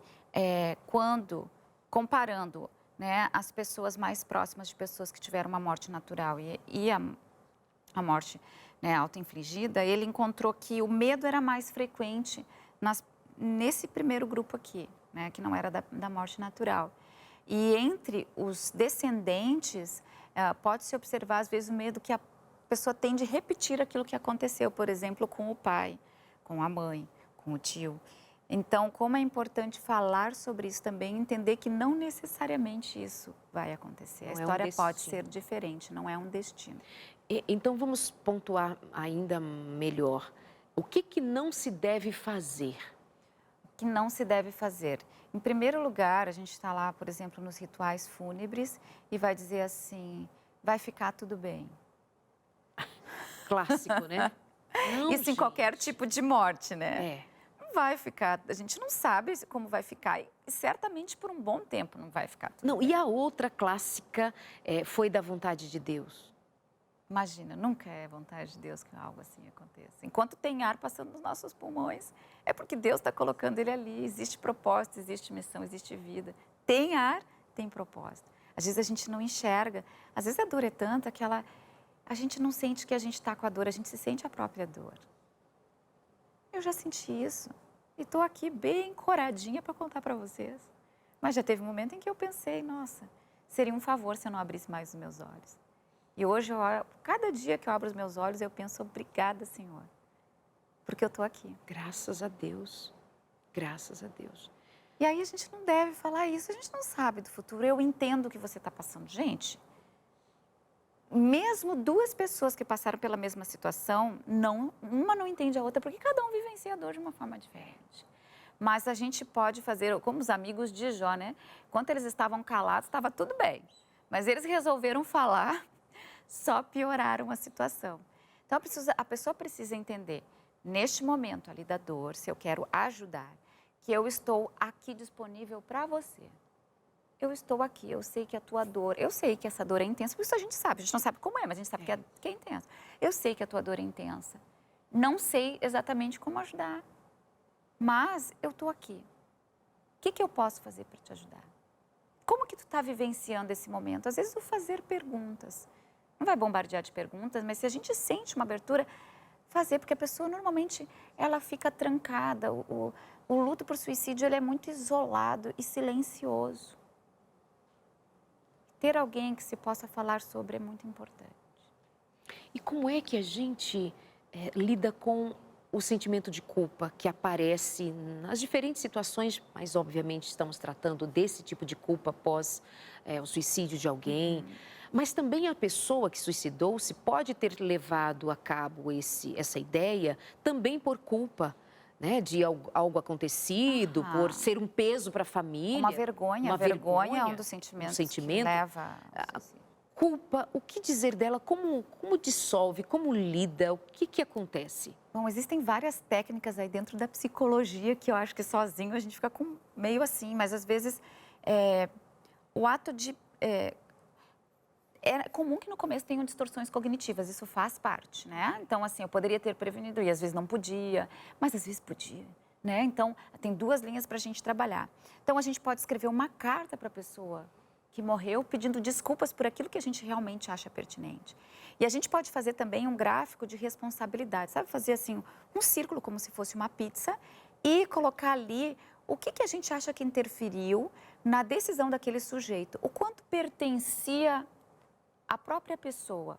quando, comparando, né, as pessoas mais próximas de pessoas que tiveram uma morte natural e a morte, né, auto-infligida, ele encontrou que o medo era mais frequente nesse primeiro grupo aqui, né, que não era da morte natural. E entre os descendentes, pode-se observar, às vezes, o medo que a pessoa tem de repetir aquilo que aconteceu, por exemplo, com o pai, com a mãe, com o tio. Então, como é importante falar sobre isso também, entender que não necessariamente isso vai acontecer. A história pode ser diferente, não é um destino.
Então, vamos pontuar ainda melhor. O que não se deve fazer?
O que não se deve fazer? Em primeiro lugar, a gente está lá, por exemplo, nos rituais fúnebres e vai dizer assim, vai ficar tudo bem.
Clássico, né? Não,
isso em qualquer tipo de morte, né? Vai ficar, a gente não sabe como vai ficar e certamente por um bom tempo não vai ficar tudo bem.
E a outra clássica foi da vontade de Deus.
Imagina, nunca é vontade de Deus que algo assim aconteça. Enquanto tem ar passando nos nossos pulmões, é porque Deus está colocando ele ali. Existe propósito, existe missão, existe vida. Tem ar, tem propósito. Às vezes a gente não enxerga, às vezes a dor é tanta que a gente não sente que a gente está com a dor, a gente se sente a própria dor. Eu já senti isso e estou aqui bem coradinha para contar para vocês. Mas já teve um momento em que eu pensei, nossa, seria um favor se eu não abrisse mais os meus olhos. E hoje, cada dia que eu abro os meus olhos, eu penso, obrigada, Senhor, porque eu estou aqui.
Graças a Deus, graças a Deus.
E aí a gente não deve falar isso, a gente não sabe do futuro. Eu entendo o que você está passando. Gente, mesmo duas pessoas que passaram pela mesma situação, uma não entende a outra, porque cada um vivencia a dor de uma forma diferente. Mas a gente pode fazer, como os amigos de Jó, né? Enquanto eles estavam calados, estava tudo bem. Mas eles resolveram falar, só pioraram a situação. Então, a pessoa precisa entender, neste momento ali da dor, se eu quero ajudar, que eu estou aqui disponível para você. Eu estou aqui, eu sei que a tua dor, eu sei que essa dor é intensa, porque isso a gente não sabe como é, mas a gente sabe que é intensa. Eu sei que a tua dor é intensa. Não sei exatamente como ajudar, mas eu estou aqui. O que eu posso fazer para te ajudar? Como que tu está vivenciando esse momento? Às vezes, o fazer perguntas. Não vai bombardear de perguntas, mas se a gente sente uma abertura, fazer, porque a pessoa normalmente ela fica trancada. O luto por suicídio ele é muito isolado e silencioso. Ter alguém que se possa falar sobre é muito importante.
E como é que a gente lida com o sentimento de culpa que aparece nas diferentes situações, mas obviamente estamos tratando desse tipo de culpa após o suicídio de alguém, mas também a pessoa que suicidou-se pode ter levado a cabo essa ideia também por culpa, né, de algo acontecido, por ser um peso para a família.
Uma vergonha, vergonha é um dos sentimentos que leva ao suicídio.
Culpa, o que dizer dela, como dissolve, como lida, o que acontece?
Bom, existem várias técnicas aí dentro da psicologia que eu acho que sozinho a gente fica meio assim, mas às vezes o ato de... É comum que no começo tenham distorções cognitivas, isso faz parte, né? Então, assim, eu poderia ter prevenido e às vezes não podia, mas às vezes podia, né? Então, tem duas linhas para a gente trabalhar. Então, a gente pode escrever uma carta para a pessoa que morreu pedindo desculpas por aquilo que a gente realmente acha pertinente. E a gente pode fazer também um gráfico de responsabilidade, sabe? Fazer, assim, um círculo como se fosse uma pizza e colocar ali o que a gente acha que interferiu na decisão daquele sujeito, o quanto pertencia a própria pessoa,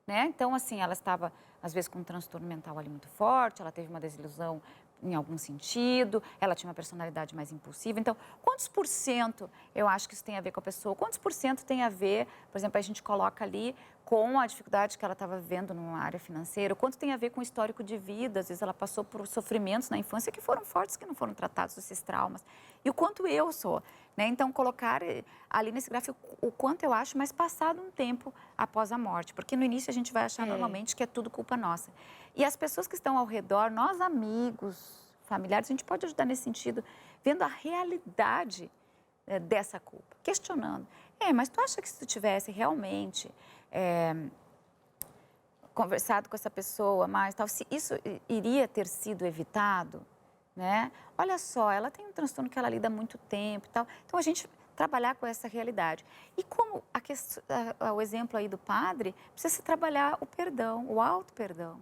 né? Então, assim, ela estava, às vezes, com um transtorno mental ali muito forte, ela teve uma desilusão em algum sentido, ela tinha uma personalidade mais impulsiva. Então, quantos por cento eu acho que isso tem a ver com a pessoa? Quantos por cento tem a ver, por exemplo, a gente coloca ali com a dificuldade que ela estava vivendo numa área financeira? Quanto tem a ver com o histórico de vida? Às vezes ela passou por sofrimentos na infância que foram fortes, que não foram tratados, esses traumas. E o quanto eu sou, né? Então, colocar ali nesse gráfico o quanto eu acho, mas passado um tempo após a morte. Porque no início a gente vai achar normalmente que é tudo culpa nossa. E as pessoas que estão ao redor, nós amigos, familiares, a gente pode ajudar nesse sentido, vendo a realidade dessa culpa, questionando. Mas tu acha que se tu tivesse realmente conversado com essa pessoa mais, tal, se isso iria ter sido evitado, né? Olha só, ela tem um transtorno que ela lida há muito tempo e tal. Então, a gente trabalhar com essa realidade. E como o exemplo aí do padre, precisa se trabalhar o perdão, o auto-perdão.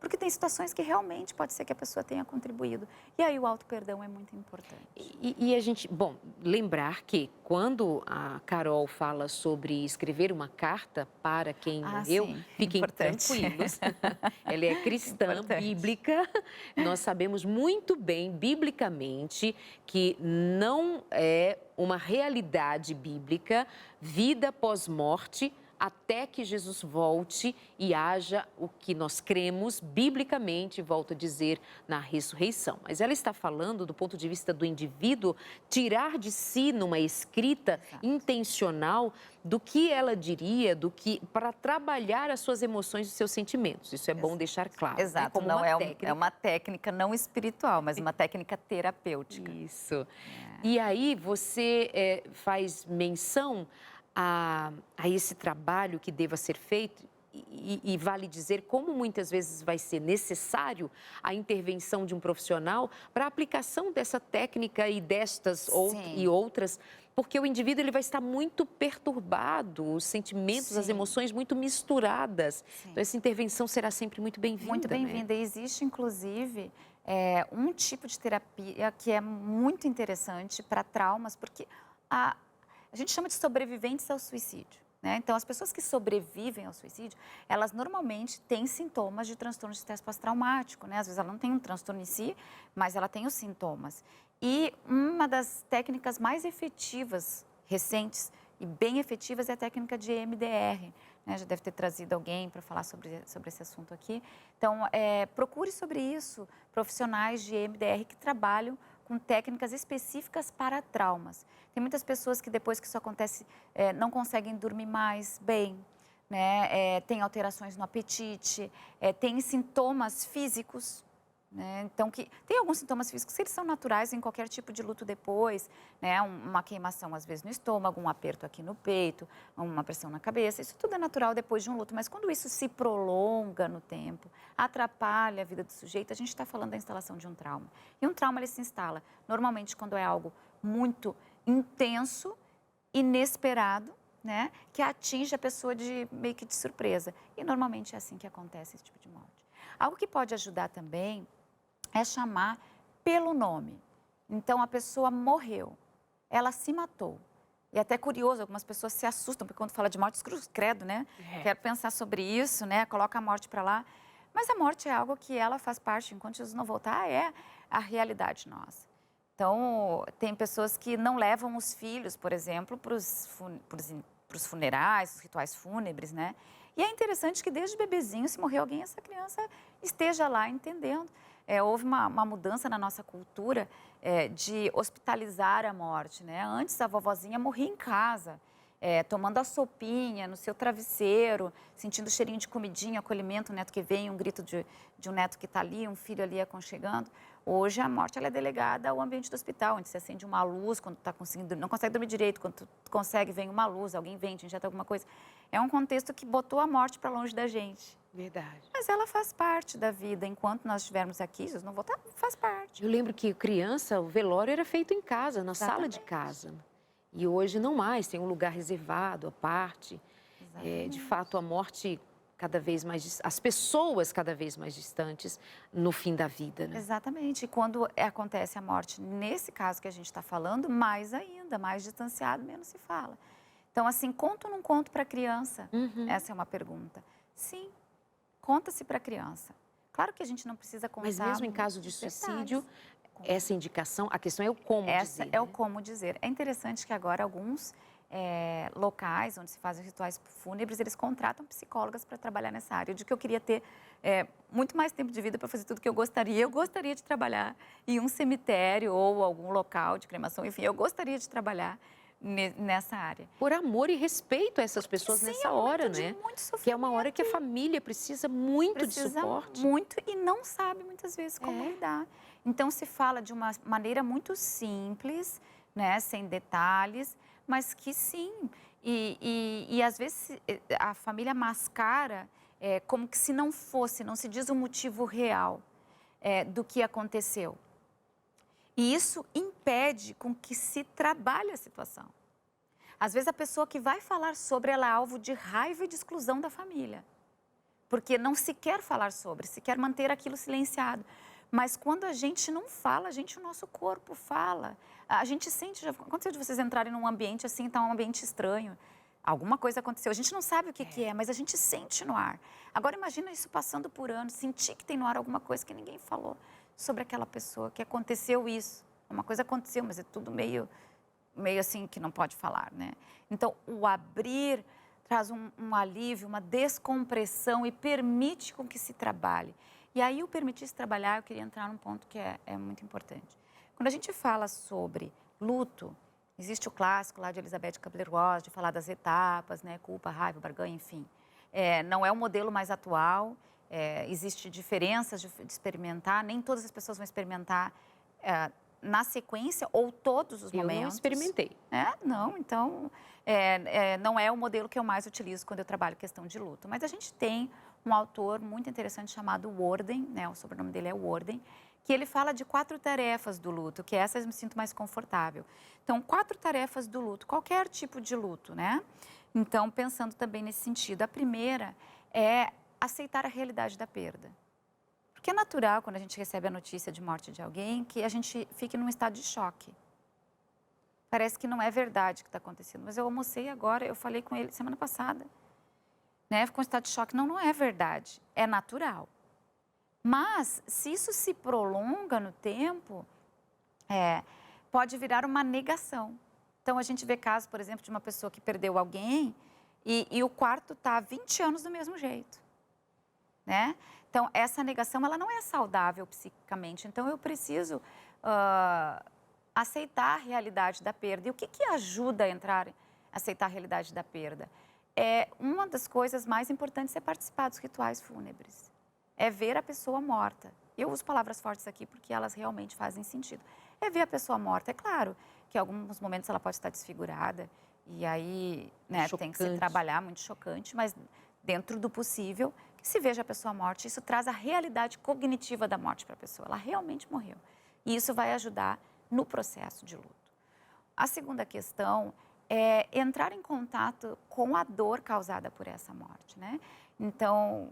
Porque tem situações que realmente pode ser que a pessoa tenha contribuído. E aí o auto-perdão é muito importante.
E a gente, bom, lembrar que quando a Carol fala sobre escrever uma carta para quem morreu,
sim,
fiquem
importante.
tranquilos. Ela é cristã, bíblica. Nós sabemos muito bem, biblicamente, que não é uma realidade bíblica, vida pós-morte, até que Jesus volte e haja o que nós cremos biblicamente, volto a dizer, na ressurreição. Mas ela está falando do ponto de vista do indivíduo, tirar de si numa escrita intencional do que ela diria, para trabalhar as suas emoções e os seus sentimentos. Isso é bom deixar claro.
Exato,
né? Como
não
uma técnica.
É uma técnica não espiritual, mas uma técnica terapêutica.
Isso. E aí você faz menção a esse trabalho que deva ser feito e vale dizer como muitas vezes vai ser necessário a intervenção de um profissional para a aplicação dessa técnica e e outras, porque o indivíduo ele vai estar muito perturbado, os sentimentos, as emoções muito misturadas. Então, essa intervenção será sempre muito bem-vinda.
Muito bem-vinda.
Né?
E existe, inclusive, um tipo de terapia que é muito interessante para traumas, porque a gente chama de sobreviventes ao suicídio. Né? Então, as pessoas que sobrevivem ao suicídio, elas normalmente têm sintomas de transtorno de estresse pós-traumático. Né? Às vezes ela não tem um transtorno em si, mas ela tem os sintomas. E uma das técnicas mais efetivas, recentes e bem efetivas, é a técnica de EMDR. Né? Já deve ter trazido alguém para falar sobre esse assunto aqui. Então, procure sobre isso profissionais de EMDR que trabalham com técnicas específicas para traumas. Tem muitas pessoas que depois que isso acontece não conseguem dormir mais bem, né? Tem alterações no apetite, tem sintomas físicos. Né? Então, tem alguns sintomas físicos que eles são naturais em qualquer tipo de luto depois, né? Uma queimação às vezes no estômago, um aperto aqui no peito, uma pressão na cabeça, isso tudo é natural depois de um luto, mas quando isso se prolonga no tempo, atrapalha a vida do sujeito, a gente está falando da instalação de um trauma. E um trauma ele se instala normalmente quando é algo muito intenso, inesperado, né? Que atinge a pessoa meio que de surpresa. E normalmente é assim que acontece esse tipo de morte. Algo que pode ajudar também é chamar pelo nome. Então, a pessoa morreu, ela se matou. E até curioso, algumas pessoas se assustam, porque quando fala de morte, cruz credo, né? Quero pensar sobre isso, né? Coloca a morte para lá. Mas a morte é algo que ela faz parte, enquanto Jesus não voltar, é a realidade nossa. Então, tem pessoas que não levam os filhos, por exemplo, para os funerais, os rituais fúnebres, né? E é interessante que desde bebezinho, se morrer alguém, essa criança esteja lá entendendo. Houve uma mudança na nossa cultura de hospitalizar a morte, né? Antes a vovozinha morria em casa, tomando a sopinha no seu travesseiro, sentindo o cheirinho de comidinha, acolhimento, o neto que vem, um grito de um neto que está ali, um filho ali aconchegando. Hoje a morte ela é delegada ao ambiente do hospital, onde se acende uma luz quando está conseguindo, não consegue dormir direito, quando tu consegue, vem uma luz, alguém vem, te injeta alguma coisa. É um contexto que botou a morte para longe da gente.
Verdade.
Mas ela faz parte da vida. Enquanto nós estivermos aqui, Jesus não voltar, faz parte.
Eu lembro que criança, o velório era feito em casa, na sala de casa. E hoje não mais, tem um lugar reservado, à parte. De fato, a morte cada vez mais... As pessoas cada vez mais distantes no fim da vida, né?
Exatamente. E quando acontece a morte, nesse caso que a gente está falando, mais ainda, mais distanciado, menos se fala. Então, assim, conto ou não conto para a criança? Essa é uma pergunta. Sim. Conta-se para a criança. Claro que a gente não precisa contar.
Mas mesmo em caso de suicídio, essa indicação, a questão é o como dizer.
Essa é o como dizer. É interessante que agora alguns locais onde se fazem rituais fúnebres, eles contratam psicólogas para trabalhar nessa área. Eu digo que eu queria ter muito mais tempo de vida para fazer tudo que eu gostaria. Eu gostaria de trabalhar em um cemitério ou algum local de cremação, enfim, eu gostaria de trabalhar nessa área.
Por amor e respeito a essas pessoas nessa hora, né? Que é uma hora que a família precisa muito de suporte.
Muito e não sabe muitas vezes como lidar. Então se fala de uma maneira muito simples, né, sem detalhes, mas que sim. E às vezes a família mascara como que se não fosse, não se diz o motivo real do que aconteceu. E isso impede com que se trabalhe a situação. Às vezes a pessoa que vai falar sobre, ela é alvo de raiva e de exclusão da família. Porque não se quer falar sobre, se quer manter aquilo silenciado. Mas quando a gente não fala, o nosso corpo fala. A gente sente, já aconteceu de vocês entrarem num ambiente assim, tá um ambiente estranho. Alguma coisa aconteceu, a gente não sabe o que é, mas a gente sente no ar. Agora imagina isso passando por anos, sentir que tem no ar alguma coisa que ninguém falou sobre aquela pessoa, que aconteceu isso. Uma coisa aconteceu, mas é tudo meio assim que não pode falar, né? Então, o abrir traz um alívio, uma descompressão e permite com que se trabalhe. E aí, o permitir se trabalhar, eu queria entrar num ponto que é muito importante. Quando a gente fala sobre luto, existe o clássico lá de Elizabeth Kubler-Ross, de falar das etapas, né? Culpa, raiva, barganha, enfim. Não é o modelo mais atual, existe diferenças de experimentar, nem todas as pessoas vão experimentar na sequência ou todos os momentos.
Eu não experimentei.
Não, então, não é o modelo que eu mais utilizo quando eu trabalho questão de luto. Mas a gente tem um autor muito interessante chamado Worden, né, o sobrenome dele é Worden, que ele fala de 4 tarefas do luto, que essas eu me sinto mais confortável. Então, 4 tarefas do luto, qualquer tipo de luto, né? Então, pensando também nesse sentido, a primeira é aceitar a realidade da perda. Porque é natural, quando a gente recebe a notícia de morte de alguém, que a gente fique num estado de choque. Parece que não é verdade o que está acontecendo. Mas eu almocei agora, eu falei com ele semana passada. Né? Ficou em estado de choque. Não é verdade. É natural. Mas, se isso se prolonga no tempo, pode virar uma negação. Então, a gente vê casos, por exemplo, de uma pessoa que perdeu alguém e o quarto está há 20 anos do mesmo jeito. Né? Então, essa negação, ela não é saudável psiquicamente. Então, eu preciso aceitar a realidade da perda. E o que ajuda a aceitar a realidade da perda? Uma das coisas mais importantes é participar dos rituais fúnebres. É ver a pessoa morta. Eu uso palavras fortes aqui porque elas realmente fazem sentido. É ver a pessoa morta. É claro que em alguns momentos ela pode estar desfigurada e aí, né, tem que se trabalhar, muito chocante, mas dentro do possível, que se veja a pessoa morta. Isso traz a realidade cognitiva da morte para a pessoa. Ela realmente morreu. E isso vai ajudar no processo de luto. A segunda questão é entrar em contato com a dor causada por essa morte, né? Então,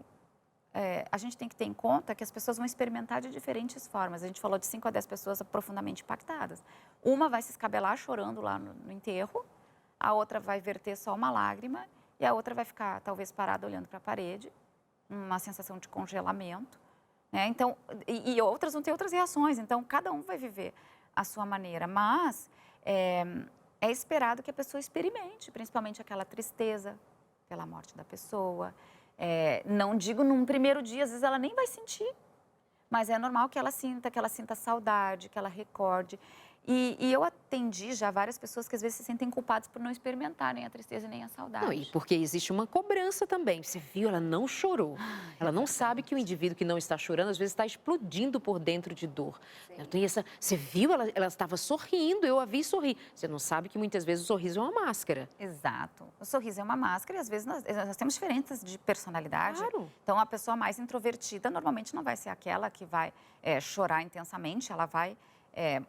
a gente tem que ter em conta que as pessoas vão experimentar de diferentes formas. A gente falou de 5 a 10 pessoas profundamente impactadas. Uma vai se escabelar chorando lá no enterro, a outra vai verter só uma lágrima e a outra vai ficar talvez parada olhando para a parede, uma sensação de congelamento, né? Então, e outras vão ter outras reações. Então, cada um vai viver a sua maneira, mas é esperado que a pessoa experimente, principalmente aquela tristeza pela morte da pessoa. Não digo num primeiro dia, às vezes ela nem vai sentir, mas é normal que ela sinta saudade, que ela recorde. E eu atendi já várias pessoas que às vezes se sentem culpadas por não experimentarem a tristeza nem a saudade.
Não, e porque existe uma cobrança também. Você viu, ela não chorou. Ela não sabe que o indivíduo que não está chorando, às vezes está explodindo por dentro de dor. Tem você viu, ela estava sorrindo, eu a vi sorrir. Você não sabe que muitas vezes o sorriso é uma máscara.
Exato. O sorriso é uma máscara e às vezes nós temos diferenças de personalidade.
Claro.
Então, a pessoa mais introvertida normalmente não vai ser aquela que vai chorar intensamente, ela vai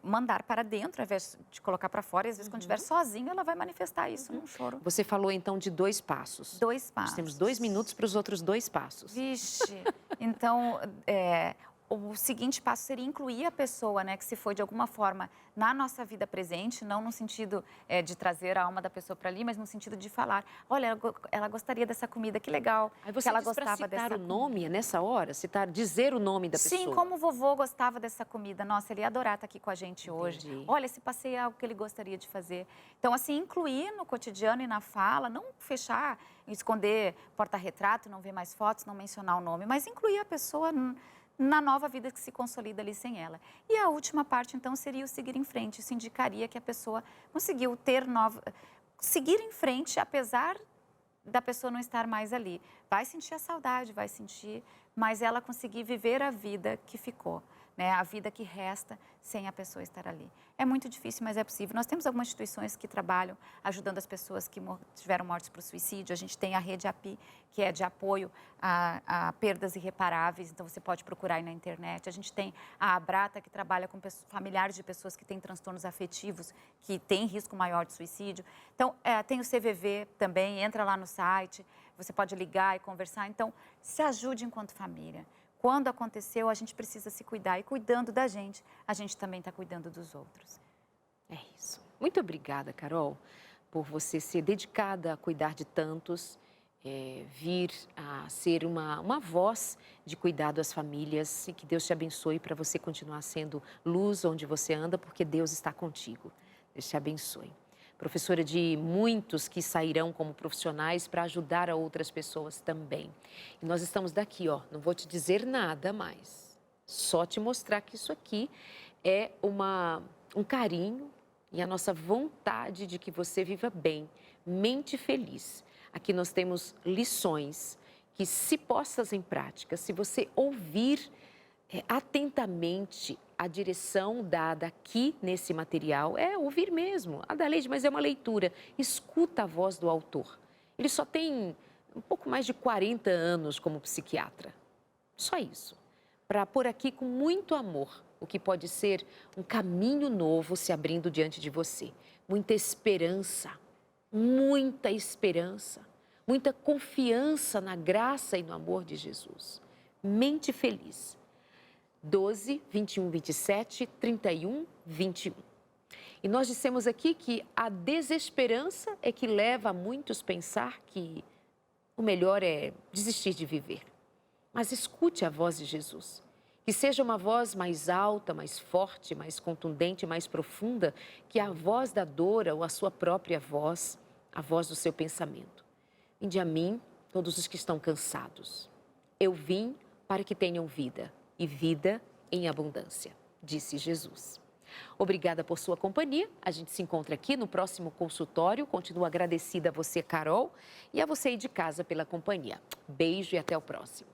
mandar para dentro, ao invés de colocar para fora. E às vezes, quando estiver sozinha, ela vai manifestar isso num choro.
Você falou, então, de 2 passos.
2 passos.
Nós temos 2 minutos para os outros 2 passos.
Vixe! Então, o seguinte passo seria incluir a pessoa, né, que se foi de alguma forma na nossa vida presente, não no sentido de trazer a alma da pessoa para ali, mas no sentido de falar, olha, ela gostaria dessa comida, que legal.
Aí você
que ela
diz para
gostava
citar
dessa
o nome nessa hora, dizer o nome da pessoa.
Sim, como o vovô gostava dessa comida. Nossa, ele ia adorar estar aqui com a gente hoje.
Entendi.
Olha, esse passeio é algo que ele gostaria de fazer. Então, assim, incluir no cotidiano e na fala, não fechar, esconder porta-retrato, não ver mais fotos, não mencionar o nome, mas incluir a pessoa na nova vida que se consolida ali sem ela. E a última parte, então, seria o seguir em frente. Isso indicaria que a pessoa conseguiu seguir em frente, apesar da pessoa não estar mais ali. Vai sentir a saudade, vai sentir, mas ela conseguir viver a vida que ficou, né? A vida que resta sem a pessoa estar ali. É muito difícil, mas é possível. Nós temos algumas instituições que trabalham ajudando as pessoas que tiveram mortes por suicídio. A gente tem a Rede API, que é de apoio a perdas irreparáveis, então você pode procurar aí na internet. A gente tem a Abrata, que trabalha com familiares de pessoas que têm transtornos afetivos, que têm risco maior de suicídio. Então, tem o CVV também, entra lá no site, você pode ligar e conversar. Então, se ajude enquanto família. Quando aconteceu, a gente precisa se cuidar. E cuidando da gente, a gente também está cuidando dos outros.
É isso. Muito obrigada, Carol, por você ser dedicada a cuidar de tantos, vir a ser uma voz de cuidado às famílias. E que Deus te abençoe para você continuar sendo luz onde você anda, porque Deus está contigo. Deus te abençoe. Professora de muitos que sairão como profissionais para ajudar a outras pessoas também. E nós estamos daqui, ó, não vou te dizer nada mais, só te mostrar que isso aqui é um carinho e a nossa vontade de que você viva bem, mente feliz. Aqui nós temos lições que, se postas em prática, se você ouvir atentamente a direção dada aqui nesse material é ouvir mesmo. Adaleide, mas é uma leitura. Escuta a voz do autor. Ele só tem um pouco mais de 40 anos como psiquiatra. Só isso. Para pôr aqui com muito amor o que pode ser um caminho novo se abrindo diante de você. Muita esperança, muita confiança na graça e no amor de Jesus. Mente feliz. 12, 21, 27, 31, 21. E nós dissemos aqui que a desesperança é que leva a muitos a pensar que o melhor é desistir de viver. Mas escute a voz de Jesus. Que seja uma voz mais alta, mais forte, mais contundente, mais profunda que a voz da dor ou a sua própria voz, a voz do seu pensamento. Vinde a mim, todos os que estão cansados. Eu vim para que tenham vida, e vida em abundância, disse Jesus. Obrigada por sua companhia. A gente se encontra aqui no próximo consultório. Continuo agradecida a você, Carol, e a você aí de casa pela companhia. Beijo e até o próximo.